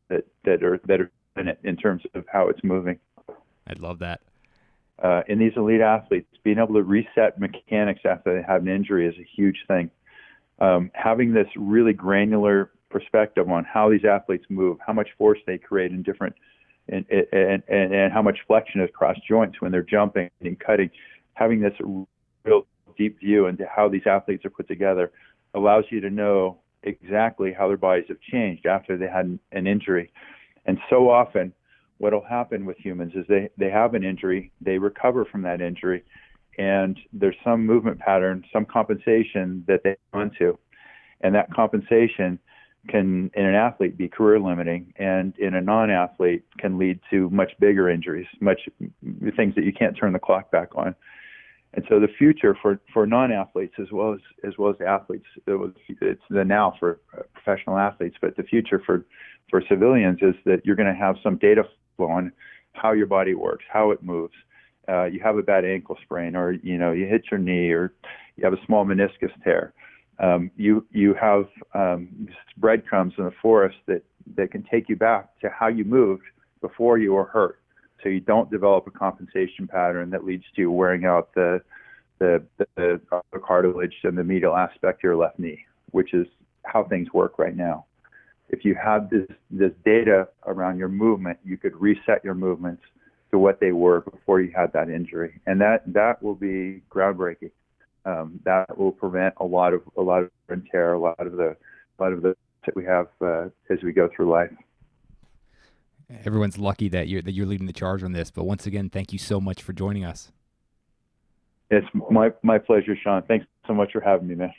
are in it in terms of how it's moving. I'd love that. In these elite athletes, being able to reset mechanics after they have an injury is a huge thing. Having this really granular perspective on how these athletes move, how much force they create in different, and how much flexion is across joints when they're jumping and cutting, having this real deep view into how these athletes are put together allows you to know exactly how their bodies have changed after they had an injury. And so often what will happen with humans is they have an injury, they recover from that injury, and there's some movement pattern, some compensation that they go into. And that compensation can, in an athlete, be career limiting, and in a non-athlete can lead to much bigger injuries, things that you can't turn the clock back on. And so the future for non-athletes as well as athletes, it's the now for professional athletes, but the future for civilians is that you're going to have some data flow on how your body works, how it moves. You have a bad ankle sprain, or you hit your knee, or you have a small meniscus tear. You have breadcrumbs in the forest that can take you back to how you moved before you were hurt, so you don't develop a compensation pattern that leads to wearing out the cartilage and the medial aspect of your left knee, which is how things work right now. If you have this data around your movement, you could reset your movements to what they were before you had that injury, and that will be groundbreaking. That will prevent a lot of wear and tear, a lot of the that we have as we go through life. Everyone's lucky that you're leading the charge on this. But once again, thank you so much for joining us. It's my pleasure, Sean. Thanks so much for having me, man.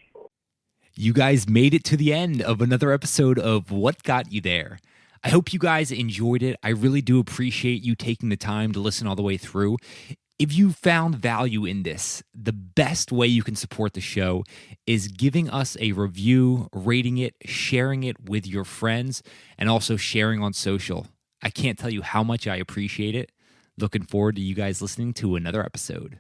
You guys made it to the end of another episode of What Got You There. I hope you guys enjoyed it. I really do appreciate you taking the time to listen all the way through. If you found value in this, the best way you can support the show is giving us a review, rating it, sharing it with your friends, and also sharing on social. I can't tell you how much I appreciate it. Looking forward to you guys listening to another episode.